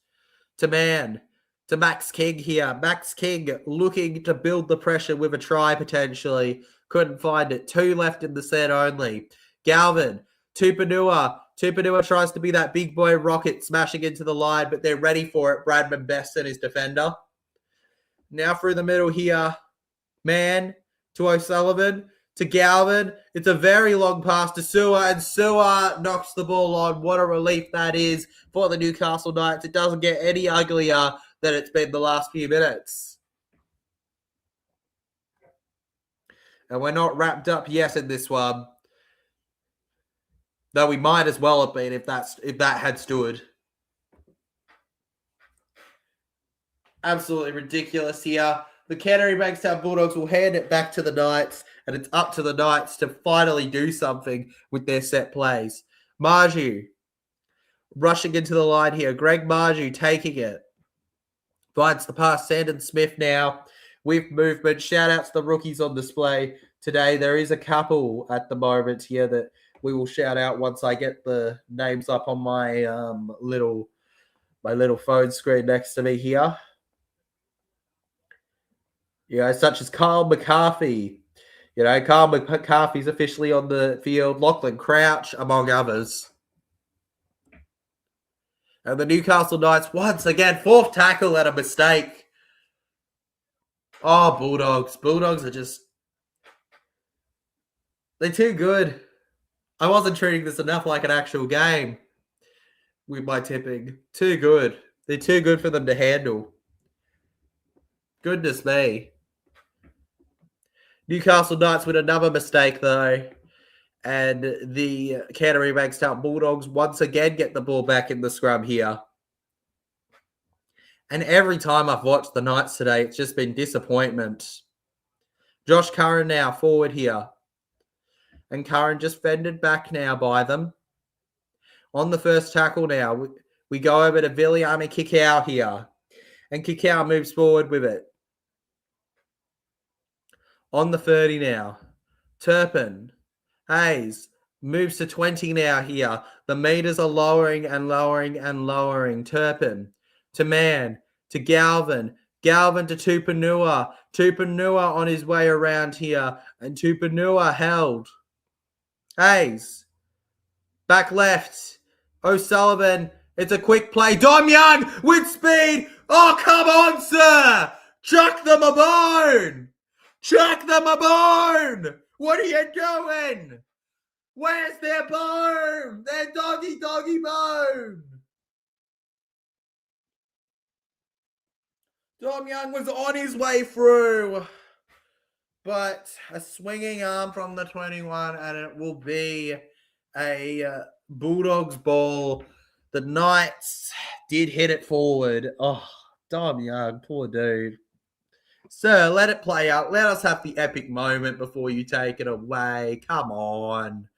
To Mann. To Max King here. Max King looking to build the pressure with a try, potentially. Couldn't find it. 2 left in the set only. Galvin. Tupanua. Tupanua tries to be that big boy rocket smashing into the line, but they're ready for it. Bradman Best and his defender. Now through the middle here. Mann to O'Sullivan to Galvin. It's a very long pass to Sewer, and Sewer knocks the ball on. What a relief that is for the Newcastle Knights. It doesn't get any uglier than it's been the last few minutes. And we're not wrapped up yet in this one. Though we might as well have been if that had stood. Absolutely ridiculous here. The Canterbury Bankstown Bulldogs will hand it back to the Knights, and it's up to the Knights to finally do something with their set plays. Marju rushing into the line here. Greg Marju taking it. Finds the pass. Sandon Smith now with movement. Shout out to the rookies on display today. There is a couple at the moment here that we will shout out once I get the names up on my little phone screen next to me here. Such as Kyle McCarthy. Kyle McCarthy's officially on the field. Lachlan Crouch, among others. And the Newcastle Knights, once again, 4th tackle and a mistake. Oh, Bulldogs. Bulldogs are just... They're too good. I wasn't treating this enough like an actual game with my tipping. Too good. They're too good for them to handle. Goodness me. Newcastle Knights with another mistake, though. And the Canterbury Bankstown Bulldogs once again get the ball back in the scrum here. And every time I've watched the Knights today, it's just been disappointment. Josh Curran now forward here. And Curran just fended back now by them. On the first tackle now, we go over to Viliami Kikau here. And Kikau moves forward with it. On the 30 now. Turpin. Hayes moves to 20 now here. The meters are lowering and lowering and lowering. Turpin to Mann. To Galvin. Galvin to Tupanua. Tupanua on his way around here. And Tupanua held. Hayes. Back left. O'Sullivan. It's a quick play. Dom Young with speed. Oh, come on, sir. Chuck them a bone. Chuck them a bone. What are you doing? Where's their bone? Their doggy bone. Dom Young was on his way through. But a swinging arm from the 21, and it will be a Bulldogs ball. The Knights did hit it forward. Oh, Dom Young, poor dude. Sir, let it play out. Let us have the epic moment before you take it away. Come on.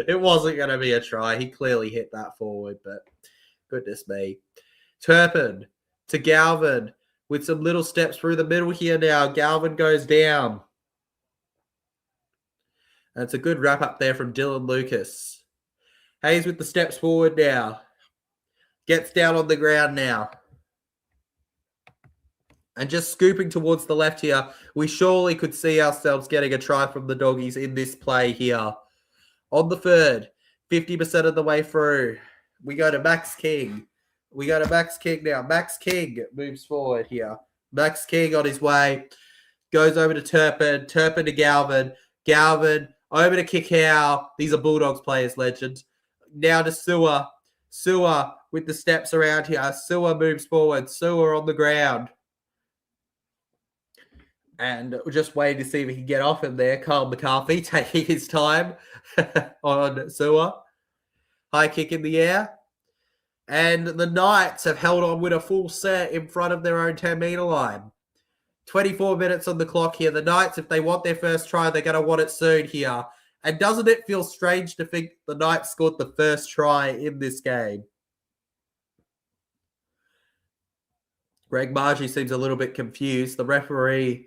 It wasn't going to be a try. He clearly hit that forward, but goodness me. Turpin to Galvin with some little steps through the middle here now. Galvin goes down. That's a good wrap up there from Dylan Lucas. Hayes with the steps forward now. Gets down on the ground now. And just scooping towards the left here, we surely could see ourselves getting a try from the Doggies in this play here. On the third, 50% of the way through, we go to Max King. We go to Max King now. Max King moves forward here. Max King on his way. Goes over to Turpin. Turpin to Galvin. Galvin over to Kayo. These are Bulldogs players, legend. Now to Sewer. Sewer with the steps around here. Sewer moves forward. Sewer on the ground. And we're just waiting to see if he can get off him there. Kyle McCarthy taking his time on Sewer. High kick in the air. And the Knights have held on with a full set in front of their own 10-metre line. 24 minutes on the clock here. The Knights, if they want their first try, they're going to want it soon here. And doesn't it feel strange to think the Knights scored the first try in this game? Greg Margie seems a little bit confused. The referee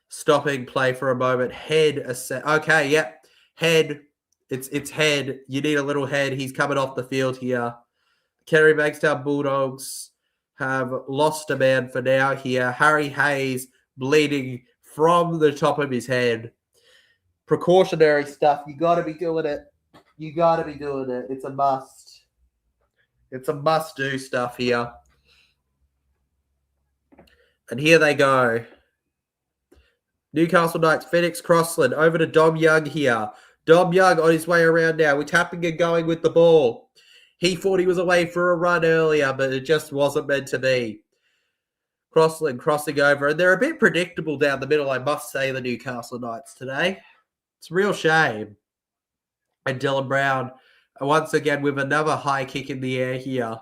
stopping play for a moment. Head. Okay, yep. Head. It's head. You need a little head. He's coming off the field here. Canterbury Bankstown Bulldogs have lost a man for now here. Harry Hayes bleeding from the top of his head. Precautionary stuff. You got to be doing it. You got to be doing it. It's a must. It's a must-do stuff here. And here they go. Newcastle Knights, Phoenix Crossland, over to Dom Young here. Dom Young on his way around now. We're tapping and going with the ball. He thought he was away for a run earlier, but it just wasn't meant to be. Crossland crossing over. And they're a bit predictable down the middle, I must say, the Newcastle Knights today. It's a real shame. And Dylan Brown, once again, with another high kick in the air here.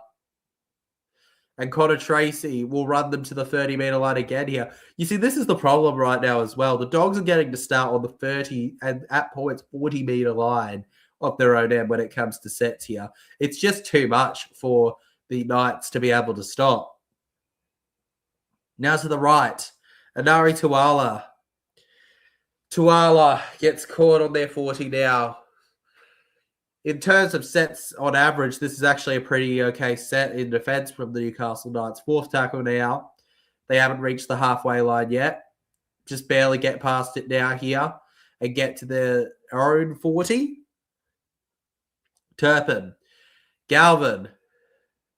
And Connor Tracy will run them to the 30-metre line again here. You see, this is the problem right now as well. The Dogs are getting to start on the 30 and at points 40-metre line of their own end when it comes to sets here. It's just too much for the Knights to be able to stop. Now to the right, Anari Tuala. Tuala gets caught on their 40 now. In terms of sets on average, this is actually a pretty okay set in defence from the Newcastle Knights. Fourth tackle now. They haven't reached the halfway line yet. Just barely get past it now here and get to their own 40. Turpin. Galvin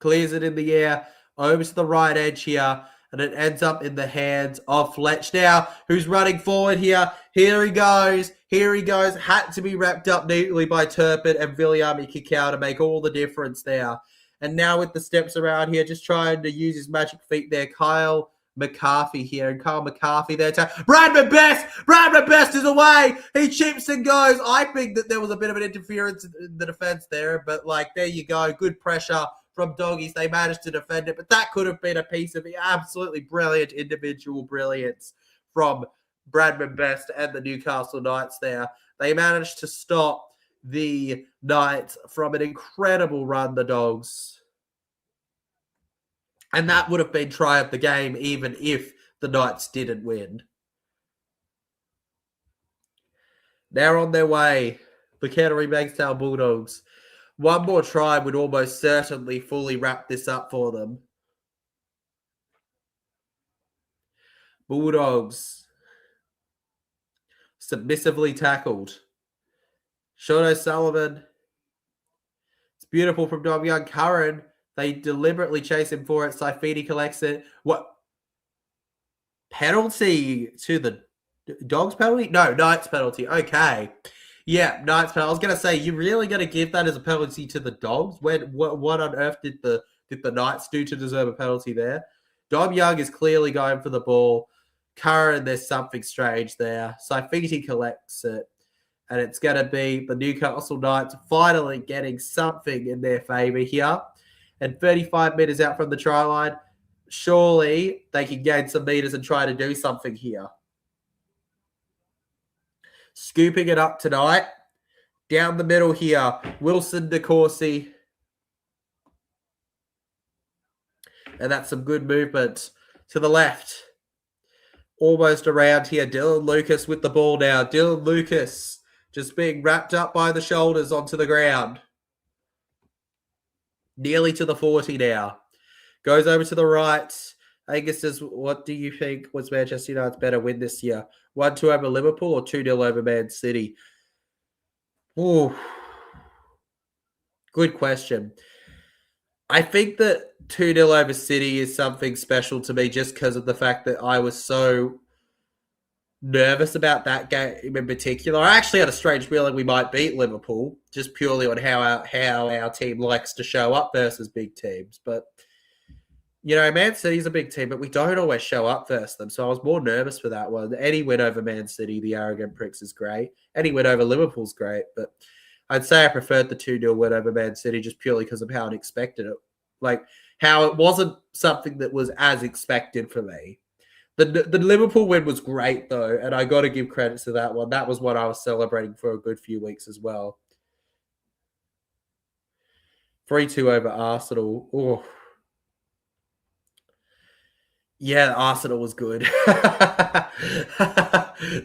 clears it in the air over to the right edge here. And it ends up in the hands of Fletch now, who's running forward here. Here he goes. Here he goes. Had to be wrapped up neatly by Turpin and Viliami Kayo to make all the difference there. And now with the steps around here, just trying to use his magic feet there. Kyle McCarthy here. And Kyle McCarthy there to Bradman Best. Bradman Best is away. He chips and goes. I think that there was a bit of an interference in the defense there. But, there you go. Good pressure from Doggies. They managed to defend it, but that could have been a piece of absolutely brilliant individual brilliance from Bradman Best and the Newcastle Knights there. They managed to stop the Knights from an incredible run, the Dogs. And that would have been try of the game even if the Knights didn't win. They're on their way. The Canterbury Bankstown Bulldogs. One more try would almost certainly fully wrap this up for them. Bulldogs. Submissively tackled. Sean O'Sullivan. It's beautiful from Dom Young. Curran. They deliberately chase him for it. Saifidi collects it. What? Penalty to the Dogs penalty? No, Knights penalty. Okay. Yeah, Knights penalty. I was going to say, you really going to give that as a penalty to the Dogs? What on earth did the Knights do to deserve a penalty there? Dom Young is clearly going for the ball. Curran, there's something strange there. Saifidi collects it. And it's going to be the Newcastle Knights finally getting something in their favour here. And 35 metres out from the try line, surely they can gain some meters and try to do something here. Scooping it up tonight. Down the middle here, Wilson DeCourcy. And that's some good movement to the left. Almost around here. Dylan Lucas with the ball now. Dylan Lucas just being wrapped up by the shoulders onto the ground. Nearly to the 40 now. Goes over to the right. Angus says, what do you think was Manchester United's better win this year? 1-2 over Liverpool or 2-0 over Man City? Ooh. Good question. I think that 2-0 over City is something special to me just because of the fact that I was so nervous about that game in particular. I actually had a strange feeling we might beat Liverpool just purely on how our team likes to show up versus big teams. But, you know, Man City's a big team, but we don't always show up versus them. So I was more nervous for that one. Any win over Man City, the arrogant pricks, is great. Any win over Liverpool's great, but I'd say I preferred the 2-0 win over Man City just purely because of how I expected it. Like, how it wasn't something that was as expected for me. The Liverpool win was great, though, and I got to give credit to that one. That was what I was celebrating for a good few weeks as well. 3-2 over Arsenal. Oh. Yeah, Arsenal was good.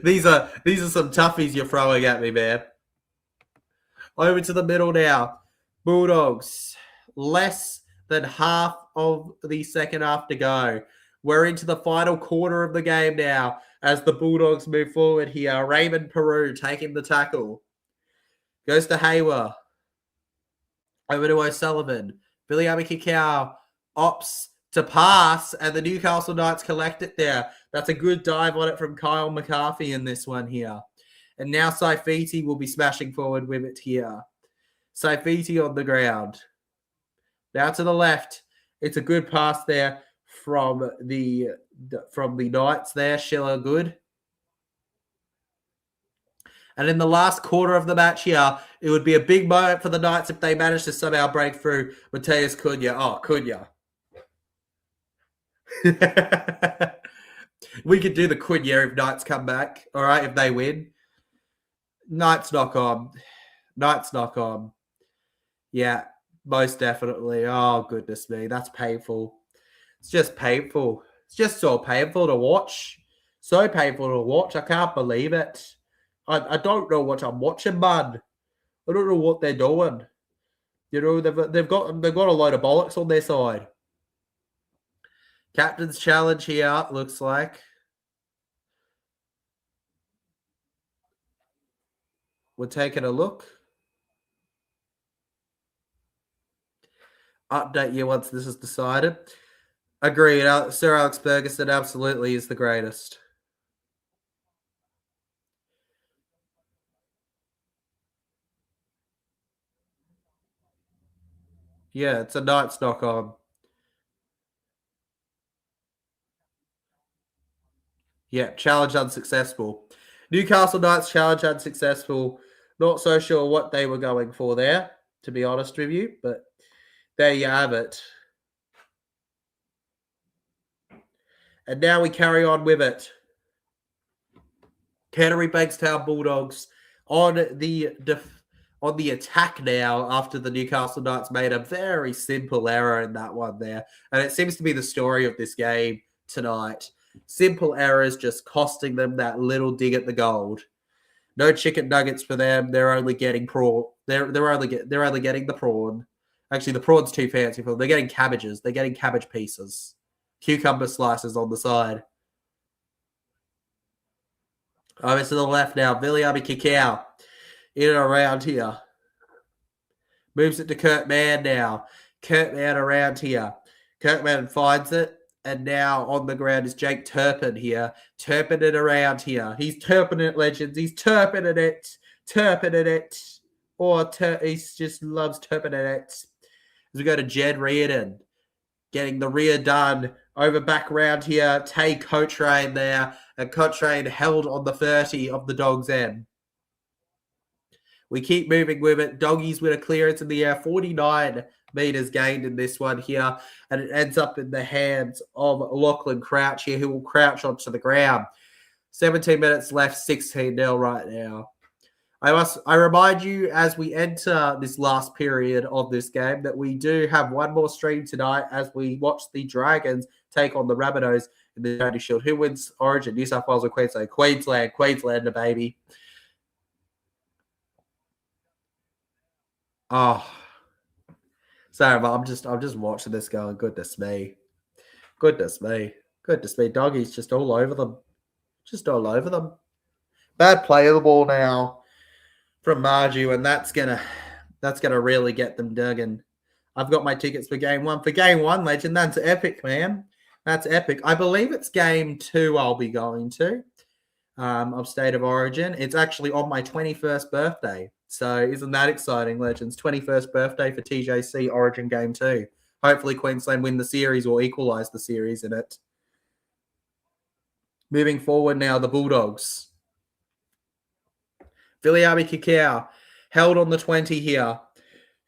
These are some toughies you're throwing at me, man. Over to the middle now. Bulldogs. Less than half of the second half to go. We're into the final quarter of the game now as the Bulldogs move forward here. Raymond Peru taking the tackle. Goes to Hayward. Over to O'Sullivan. Billy Abikikau opts to pass, and the Newcastle Knights collect it there. That's a good dive on it from Kyle McCarthy in this one here. And now Saifiti will be smashing forward with it here. Saifiti on the ground. Now to the left. It's a good pass there from the Knights there. Schiller good. And in the last quarter of the match here, it would be a big moment for the Knights if they managed to somehow break through Mateus Cunha. Oh, Cunha. We could do the Cunha if Knights come back. All right, if they win. Knights knock on. Knights knock on. Yeah, most definitely. Oh, goodness me. That's painful. It's just painful. It's just so painful to watch. So painful to watch. I can't believe it. I don't know what I'm watching, man. I don't know what they're doing. You know, they've got a load of bollocks on their side. Captain's challenge here, looks like. We're taking a look. Update you once this is decided. Agreed. Sir Alex Ferguson absolutely is the greatest. Yeah, it's a Knights knock on. Yeah, challenge unsuccessful. Newcastle Knights challenge unsuccessful. Not so sure what they were going for there, to be honest with you, but there you have it. And now we carry on with it. Canterbury Bankstown Bulldogs on the attack now after the Newcastle Knights made a very simple error in that one there. And it seems to be the story of this game tonight. Simple errors just costing them that little dig at the gold. No chicken nuggets for them. They're only getting prawn. They're only getting the prawn. Actually, the prawn's too fancy for them. They're getting cabbages. They're getting cabbage pieces. Cucumber slices on the side. Over to the left now. Viliami Kikau. In and around here. Moves it to Kurt Mann now. Kurt Mann around here. Kurt Mann finds it. And now on the ground is Jake Turpin here. Turpin it around here. He's Turpin it, legends. He's Turpin it. Turpin it. Or he just loves Turpin it. As we go to Jed Reardon. Getting the rear done. Over back round here. Tay Cotrain there. And Cotrain held on the 30 of the Dogs' end. We keep moving with it. Doggies with a clearance in the air. 49 meters gained in this one here. And it ends up in the hands of Lachlan Crouch here, who will crouch onto the ground. 17 minutes left, 16-0 right now. I remind you as we enter this last period of this game that we do have one more stream tonight as we watch the Dragons take on the Rabbitohs in the Charity Shield. Who wins Origin? New South Wales or Queensland? Queensland, baby. Oh, sorry, but I'm just watching this going. Goodness me. Doggies just all over them. Bad play of the ball now from Marju, and that's gonna really get them dug. And I've got my tickets for game one. For game one, legend, that's epic, man. That's epic. I believe it's game 2 I'll be going to of State of Origin. It's actually on my 21st birthday. So isn't that exciting, legends? 21st birthday for TJC Origin game 2. Hopefully Queensland win the series or equalise the series in it. Moving forward now, the Bulldogs. Viliami Kayo held on the 20 here.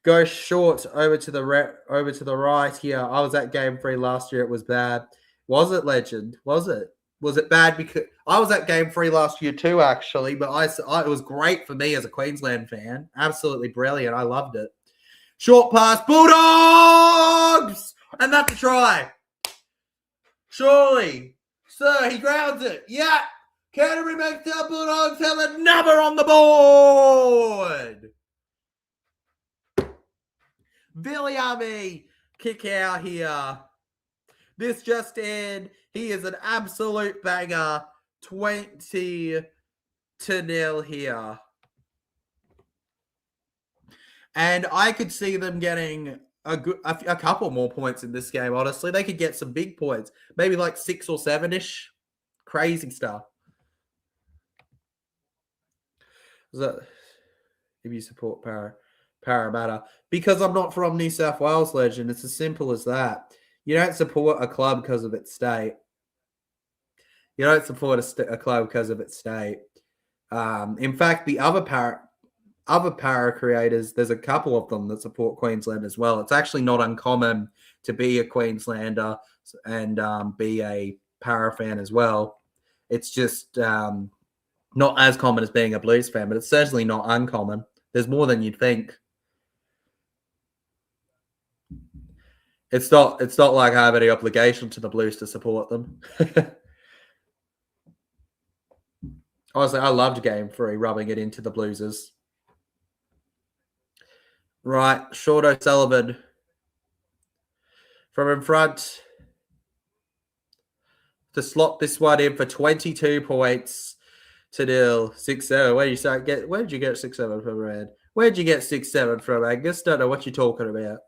Go short over to the right here. I was at game 3 last year. It was bad. Was it, legend? Was it? Was it bad? Because I was at game 3 last year too, actually. But it was great for me as a Queensland fan. Absolutely brilliant. I loved it. Short pass, Bulldogs, and that's a try. Surely, sir, he grounds it. Yeah. Canterbury makes the Bulldogs have another on the board. Viliami kick out here. This just in. He is an absolute banger. 20-0 here. And I could see them getting a couple more points in this game, honestly. They could get some big points. Maybe like 6 or 7-ish. Crazy stuff. If you support Parramatta. Because I'm not from New South Wales, legend. It's as simple as that. You don't support a club because of its state. You don't support a club because of its state. In fact, the other para creators, there's a couple of them that support Queensland as well. It's actually not uncommon to be a Queenslander and be a para fan as well. It's just not as common as being a Blues fan, but it's certainly not uncommon. There's more than you'd think. It's not like I have any obligation to the Blues to support them. Honestly, I loved game 3, rubbing it into the Bluesers. Right, Short O'Sullivan from in front to slot this one in for 22 points to nil. 6-7. Where did you get 6-7 from, Rand? Where did you get 6-7 from, Angus? Don't know what you're talking about.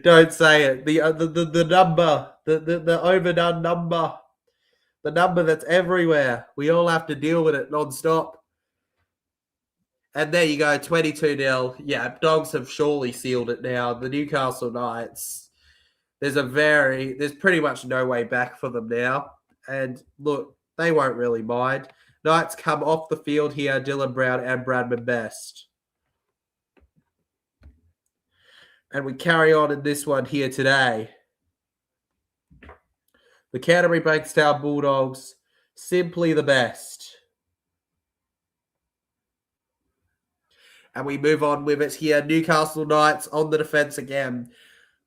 Don't say it. The number, the overdone number, the number that's everywhere. We all have to deal with it non-stop. And there you go, 22-0. Yeah, Dogs have surely sealed it now. The Newcastle Knights, there's pretty much no way back for them now. And look, they won't really mind. Knights come off the field here, Dylan Brown and Bradman Best. And we carry on in this one here today. The Canterbury Bankstown Bulldogs, simply the best. And we move on with it here. Newcastle Knights on the defense again.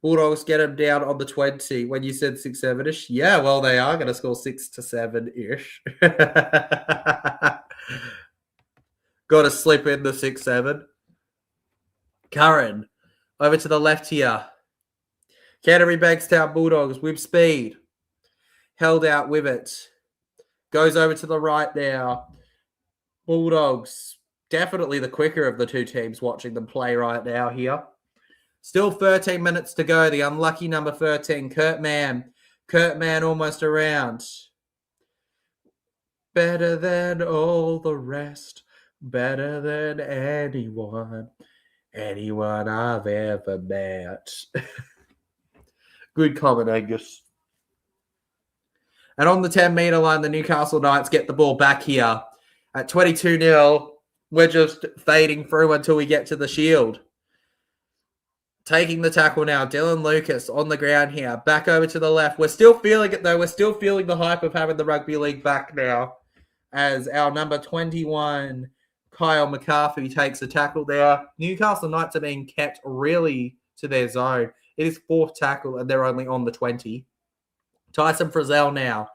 Bulldogs get them down on the 20. When you said 6-7-ish, yeah, well, they are going to score 6 to 7-ish. Got to slip in the 6-7. Curran over to the left here. Canterbury Bankstown Bulldogs with speed. Held out with it. Goes over to the right now. Bulldogs, definitely the quicker of the two teams watching them play right now here. Still 13 minutes to go. The unlucky number 13, Kurt Mann. Kurt Mann almost around. Better than all the rest. Better than anyone I've ever met. Good comment, Angus. And on the 10-metre line, the Newcastle Knights get the ball back here. At 22-0, we're just fading through until we get to the shield. Taking the tackle now, Dylan Lucas on the ground here. Back over to the left. We're still feeling it, though. We're still feeling the hype of having the rugby league back now. As our number 21, Kyle McCarthy, takes a tackle there. Newcastle Knights are being kept really to their zone. It is fourth tackle, and they're only on the 20. Tyson Frizzell now.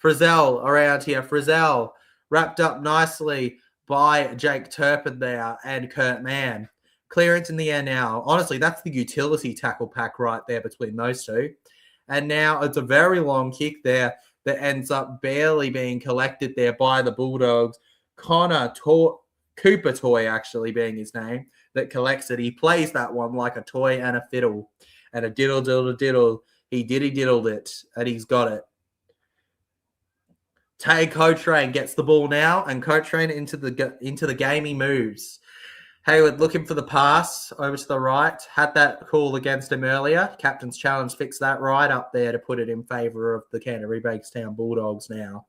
Frizzell around here. Frizzell wrapped up nicely by Jake Turpin there and Kurt Mann. Clearance in the air now. Honestly, that's the utility tackle pack right there between those two. And now it's a very long kick there that ends up barely being collected there by the Bulldogs. Cooper Toy actually being his name, that collects it. He plays that one like a toy and a fiddle. And a diddle, diddle, diddle. He diddled it, and he's got it. Tay Cotrain gets the ball now, and Cotrain into the game he moves. Hayward looking for the pass over to the right. Had that call against him earlier. Captain's challenge fixed that right up there to put it in favour of the Canterbury Bankstown Bulldogs now.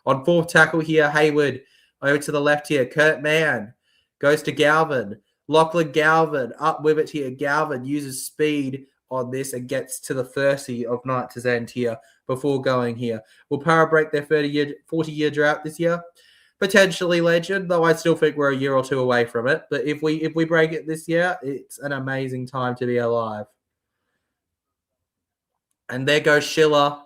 On fourth tackle here, Hayward over to the left here. Kurt Mann goes to Galvin. Lachlan Galvin up with it here. Galvin uses speed on this and gets to the 30 of Knights' end here before going here. Will Para break their 40-year drought this year? Potentially, Legend, though I still think we're a year or two away from it. But if we break it this year, it's an amazing time to be alive. And there goes Schiller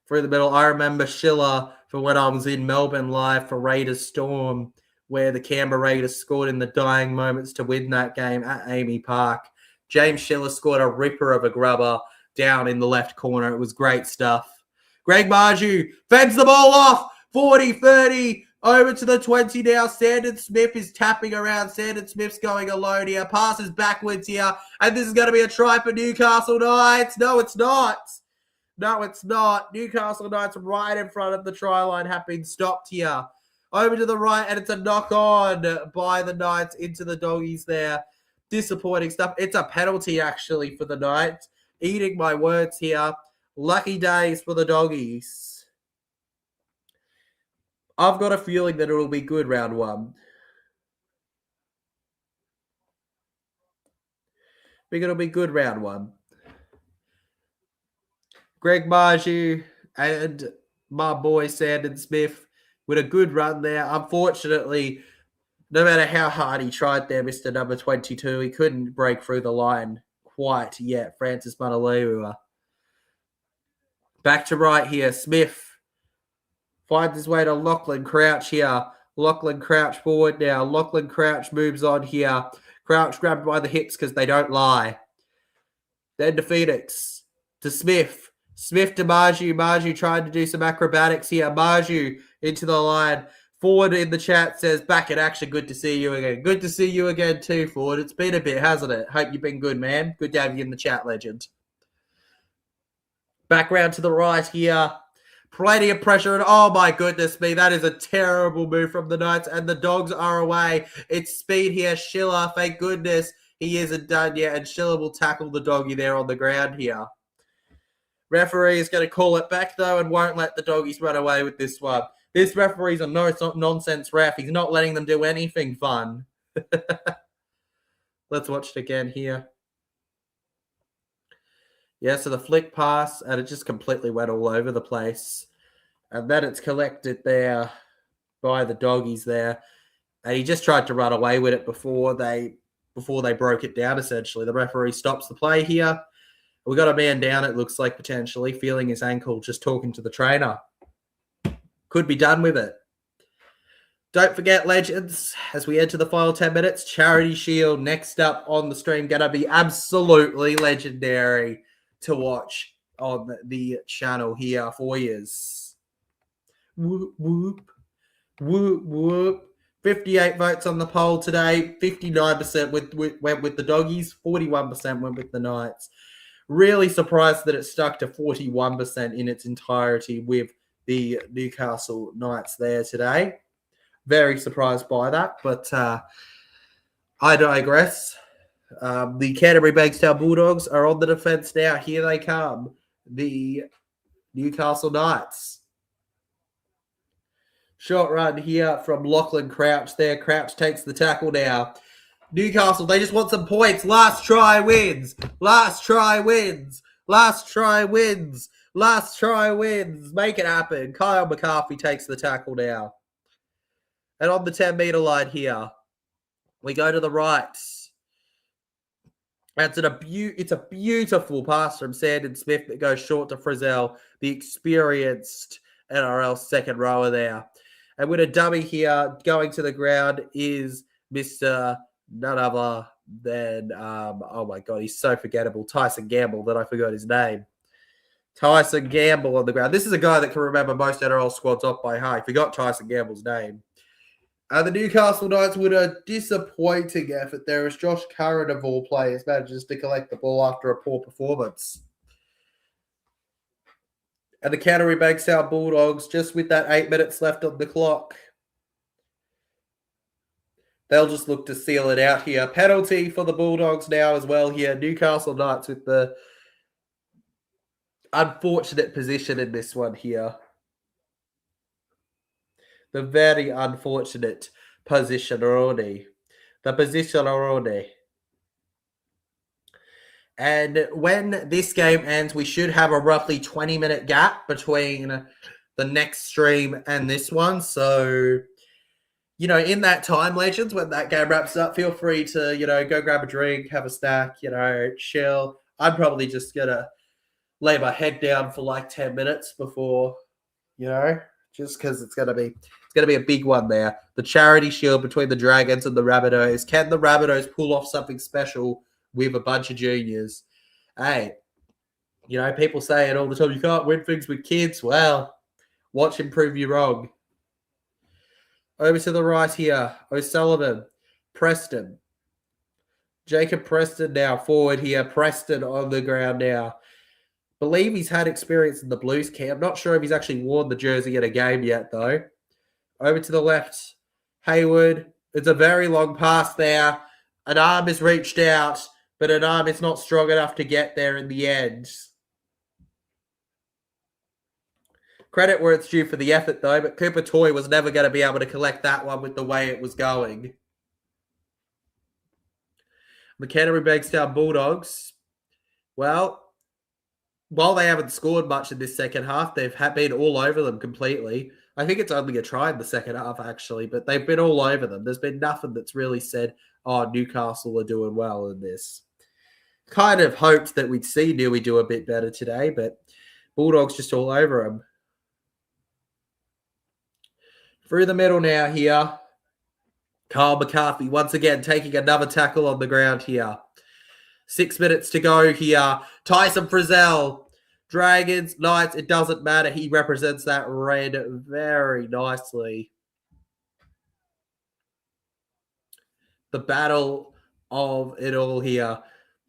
through the middle. I remember Schiller from when I was in Melbourne live for Raiders Storm, where the Canberra Raiders scored in the dying moments to win that game at Amy Park. James Schiller scored a ripper of a grubber down in the left corner. It was great stuff. Greg Marju fends the ball off. 40-30. Over to the 20 now. Sandon Smith is tapping around. Sandon Smith's going alone here. Passes backwards here. And this is going to be a try for Newcastle Knights. No, it's not. No, it's not. Newcastle Knights right in front of the try line have been stopped here. Over to the right, and it's a knock-on by the Knights into the Doggies there. Disappointing stuff. It's a penalty, actually, for the Knights. Eating my words here. Lucky days for the Doggies. I've got a feeling that it will be good round one. I think it'll be good round one. Greg Marju and my boy Sandon Smith with a good run there. Unfortunately, no matter how hard he tried there, Mr. Number 22, he couldn't break through the line quite yet. Francis Manaleu. Back to right here. Smith finds his way to Lachlan Crouch here. Lachlan Crouch forward now. Lachlan Crouch moves on here. Crouch grabbed by the hips because they don't lie. Then to Phoenix. To Smith. Smith to Marju. Marju trying to do some acrobatics here. Marju into the line. Ford in the chat says, back in action. Good to see you again. Good to see you again too, Ford. It's been a bit, hasn't it? Hope you've been good, man. Good to have you in the chat, legend. Back round to the right here. Plenty of pressure, and oh my goodness me, that is a terrible move from the Knights, and the Dogs are away. It's speed here. Schiller, thank goodness he isn't done yet, and Schiller will tackle the Doggy there on the ground here. Referee is going to call it back, though, and won't let the Doggies run away with this one. This referee's a no-nonsense ref. He's not letting them do anything fun. Let's watch it again here. Yeah, so the flick pass, and it just completely went all over the place. And then it's collected there by the Doggies there. And he just tried to run away with it before they broke it down, essentially. The referee stops the play here. We got a man down, it looks like, potentially, feeling his ankle, just talking to the trainer. Could be done with it. Don't forget, legends, as we enter the final 10 minutes, Charity Shield next up on the stream. Going to be absolutely legendary to watch on the channel here for years. Whoop, whoop, whoop, whoop. 58 votes on the poll today. 59% went with the Doggies. 41% went with the Knights. Really surprised that it stuck to 41% in its entirety with the Newcastle Knights there today. Very surprised by that, but I digress. The Canterbury Bankstown Bulldogs are on the defence now. Here they come. The Newcastle Knights. Short run here from Lachlan Crouch there. Crouch takes the tackle now. Newcastle, they just want some points. Last try wins. Last try wins. Last try wins. Last try wins. Make it happen. Kyle McCarthy takes the tackle now. And on the 10-metre line here, we go to the right. It's a beautiful pass from Sandon Smith that goes short to Frizzell, the experienced NRL second rower there. And with a dummy here, going to the ground is Mr. none other than, oh my God, he's so forgettable, Tyson Gamble, that I forgot his name. Tyson Gamble on the ground. This is a guy that can remember most NRL squads off by heart. I forgot Tyson Gamble's name. The Newcastle Knights with a disappointing effort there as Josh Curran of all players manages to collect the ball after a poor performance. And the Canterbury Bankstown Bulldogs, just with that 8 minutes left on the clock, they'll just look to seal it out here. Penalty for the Bulldogs now as well here. Newcastle Knights with the unfortunate position in this one here. The very unfortunate position already. The position already. And when this game ends, we should have a roughly 20-minute gap between the next stream and this one. So, you know, in that time, legends, when that game wraps up, feel free to, you know, go grab a drink, have a snack, you know, chill. I'm probably just going to lay my head down for like 10 minutes before, you know, just because it's going to be a big one there. The charity shield between the Dragons and the Rabbitohs. Can the Rabbitohs pull off something special with a bunch of juniors? Hey, you know, people say it all the time, you can't win things with kids. Well, watch him prove you wrong. Over to the right here, O'Sullivan, Preston. Jacob Preston now forward here. Preston on the ground now. Believe he's had experience in the Blues camp. Not sure if he's actually worn the jersey in a game yet, though. Over to the left, Hayward. It's a very long pass there. An arm is reached out, but an arm is not strong enough to get there in the end. Credit where it's due for the effort, though, but Cooper Toy was never going to be able to collect that one with the way it was going. The Canterbury Bankstown Bulldogs, well, while they haven't scored much in this second half, they've been all over them completely. I think it's only a try in the second half, actually, but they've been all over them. There's been nothing that's really said, oh, Newcastle are doing well in this. Kind of hoped that we'd see Newey do a bit better today, but Bulldogs just all over them. Through the middle now here. Kyle McCarthy once again taking another tackle on the ground here. 6 minutes to go here. Tyson Frizzell. Dragons, Knights, it doesn't matter. He represents that red very nicely. The battle of it all here.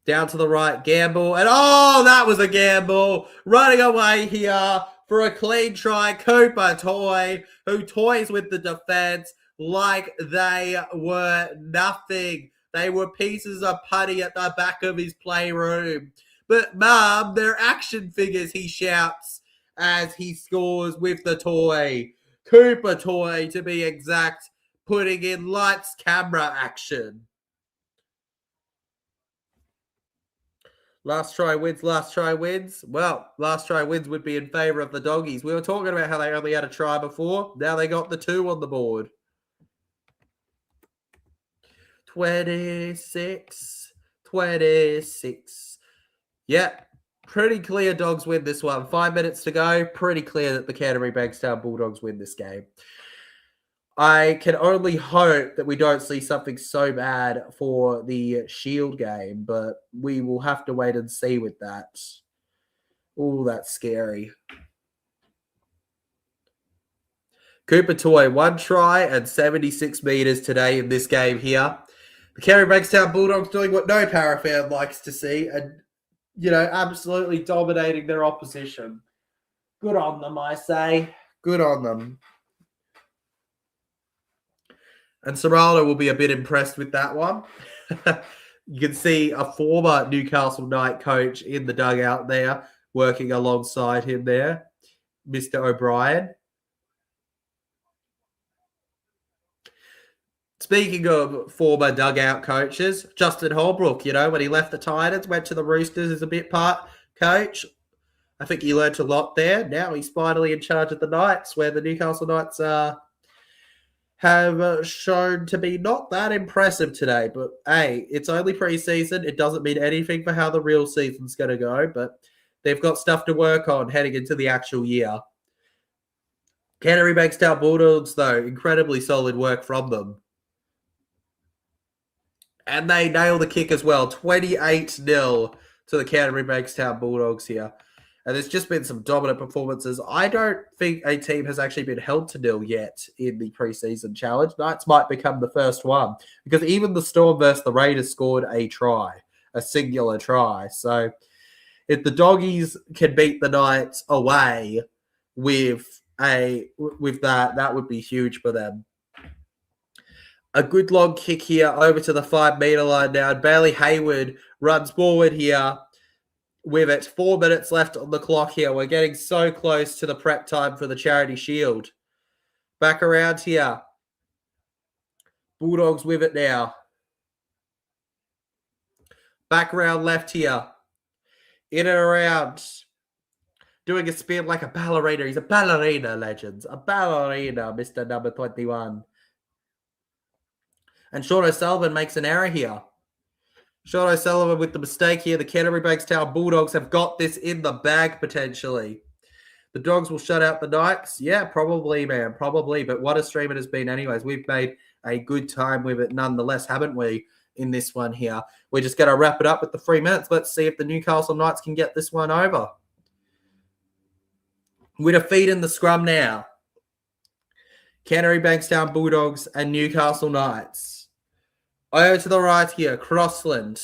Down to the right, gamble. And oh, that was a gamble. Running away here for a clean try. Cooper Toy, who toys with the defense like they were nothing. They were pieces of putty at the back of his playroom. But, Mum, they're action figures, he shouts as he scores with the toy. Cooper Toy, to be exact, putting in lights, camera action. Last try wins, last try wins. Well, last try wins would be in favour of the Doggies. We were talking about how they only had a try before. Now they got the 2 on the board. 26. Yeah, pretty clear Dogs win this one. 5 minutes to go. Pretty clear that the Canterbury Bankstown Bulldogs win this game. I can only hope that we don't see something so bad for the Shield game, but we will have to wait and see with that. Oh, that's scary. Cooper Toy, 1 try and 76 metres today in this game here. The Canterbury Bankstown Bulldogs doing what no Parafan likes to see and, you know, absolutely dominating their opposition. Good on them, I say. Good on them. And Serrano will be a bit impressed with that one. You can see a former Newcastle Knight coach in the dugout there, working alongside him there, Mr. O'Brien. Speaking of former dugout coaches, Justin Holbrook, when he left the Titans, went to the Roosters as a bit part coach. I think he learnt a lot there. Now he's finally in charge of the Knights, where the Newcastle Knights have shown to be not that impressive today. But, hey, it's only preseason. It doesn't mean anything for how the real season's going to go. But they've got stuff to work on heading into the actual year. Canterbury Bankstown Bulldogs, though, incredibly solid work from them. And they nail the kick as well. 28-0 to the Canterbury Bankstown Bulldogs here. And there's just been some dominant performances. I don't think a team has actually been held to nil yet in the preseason challenge. Knights might become the first one. Because even the Storm versus the Raiders scored a try. A singular try. So if the Doggies can beat the Knights away with that would be huge for them. A good long kick here over to the 5-metre line now. And Bailey Hayward runs forward here with it. 4 minutes left on the clock here. We're getting so close to the prep time for the Charity Shield. Back around here. Bulldogs with it now. Back around left here. In and around. Doing a spin like a ballerina. He's a ballerina, legends. A ballerina, Mr. Number 21. And Sean O'Sullivan makes an error here. Sean O'Sullivan with the mistake here. The Canterbury Bankstown Bulldogs have got this in the bag, potentially. The Dogs will shut out the Knights. Yeah, probably, man. Probably. But what a stream it has been anyways. We've made a good time with it nonetheless, haven't we, in this one here? We're just going to wrap it up with the 3 minutes. Let's see if the Newcastle Knights can get this one over. With a feed in the scrum now. Canterbury Bankstown Bulldogs and Newcastle Knights. Over to the right here, Crossland.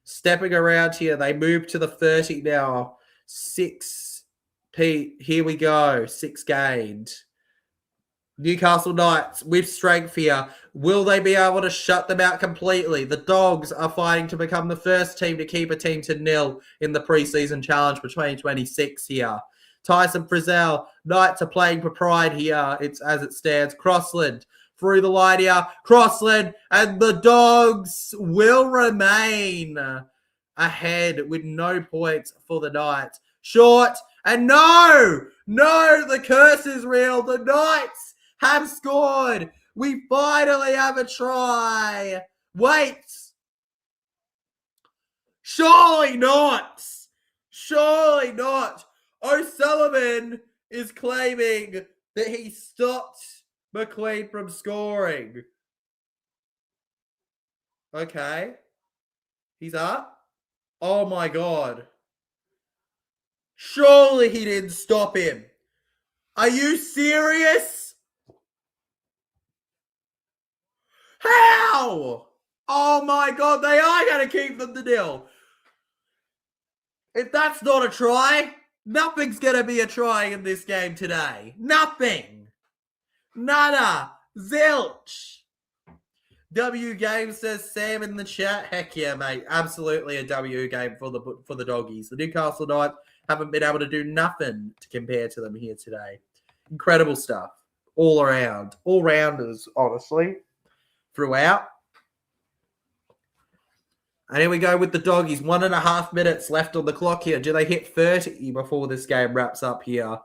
Stepping around here, they move to the 30 now. 6 here we go. 6 gained. Newcastle Knights with strength here. Will they be able to shut them out completely? The Dogs are fighting to become the first team to keep a team to nil in the preseason challenge for 2026 here. Tyson Frizzell, Knights are playing for pride here. It's as it stands. Crossland through the line here. Crossland and the Dogs will remain ahead with no points for the Knights. Short and no, the curse is real. The Knights have scored. We finally have a try. Wait. Surely not. Surely not. O'Sullivan is claiming that he stopped McLean from scoring. Okay. He's up. Oh my God. Surely he didn't stop him. Are you serious? How? Oh my God, they are going to keep them to nil. If that's not a try, nothing's going to be a try in this game today. Nothing. Nada. Zilch. W game, says Sam in the chat. Heck yeah, mate. Absolutely a W game for the Doggies. The Newcastle Knights haven't been able to do nothing to compare to them here today. Incredible stuff. All around. All rounders, honestly. Throughout. And here we go with the Doggies. 1.5 minutes left on the clock here. Do they hit 30 before this game wraps up here?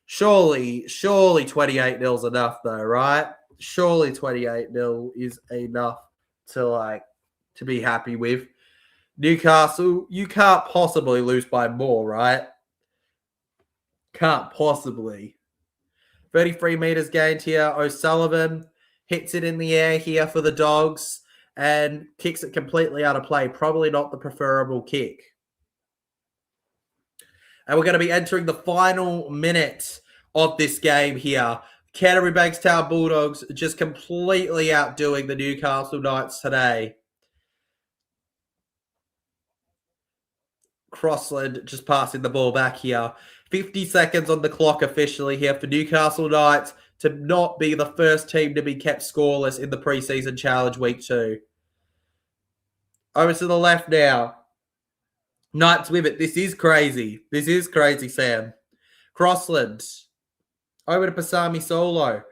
Surely 28-0 is enough though, right? Surely 28-0 is enough to be happy with. Newcastle, you can't possibly lose by more, right? Can't possibly. 33 meters gained here. O'Sullivan hits it in the air here for the Dogs and kicks it completely out of play. Probably not the preferable kick. And we're going to be entering the final minute of this game here. Canterbury Bankstown Bulldogs just completely outdoing the Newcastle Knights today. Crossland just passing the ball back here. 50 seconds on the clock officially here for Newcastle Knights to not be the first team to be kept scoreless in the preseason challenge week 2. Over to the left now. Knights with it. This is crazy. This is crazy, Sam. Crossland. Over to Pasami Solo.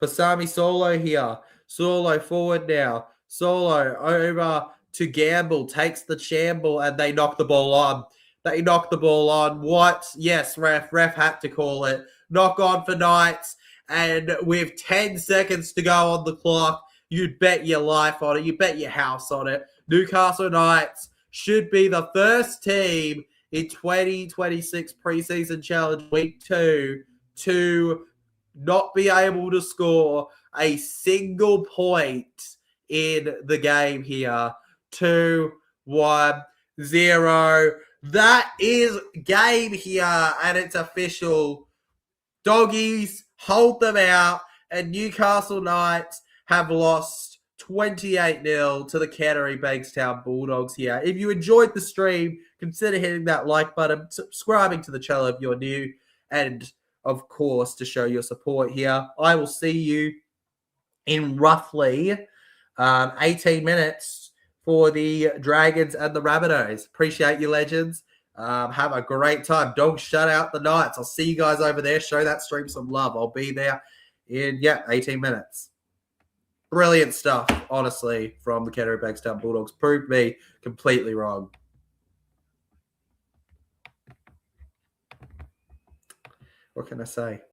Pasami Solo here. Solo forward now. Solo over to Gamble. Takes the shamble and they knock the ball on. They knock the ball on. What? Yes, ref. Ref had to call it. Knock on for Knights. And with 10 seconds to go on the clock, you'd bet your life on it. You bet your house on it. Newcastle Knights should be the first team in 2026 preseason challenge week 2 to not be able to score a single point in the game here. 2-1-0. That is game here, and it's official. Doggies hold them out, and Newcastle Knights have lost 28-0 to the Canterbury Bankstown Bulldogs here. If you enjoyed the stream, consider hitting that like button, subscribing to the channel if you're new, and of course, to show your support here. I will see you in roughly 18 minutes for the Dragons and the Rabbitohs. Appreciate you, legends. Have a great time. Don't shut out the Knights. I'll see you guys over there. Show that stream some love. I'll be there in, 18 minutes. Brilliant stuff, honestly, from the Canterbury Bankstown Bulldogs. Proved me completely wrong. What can I say?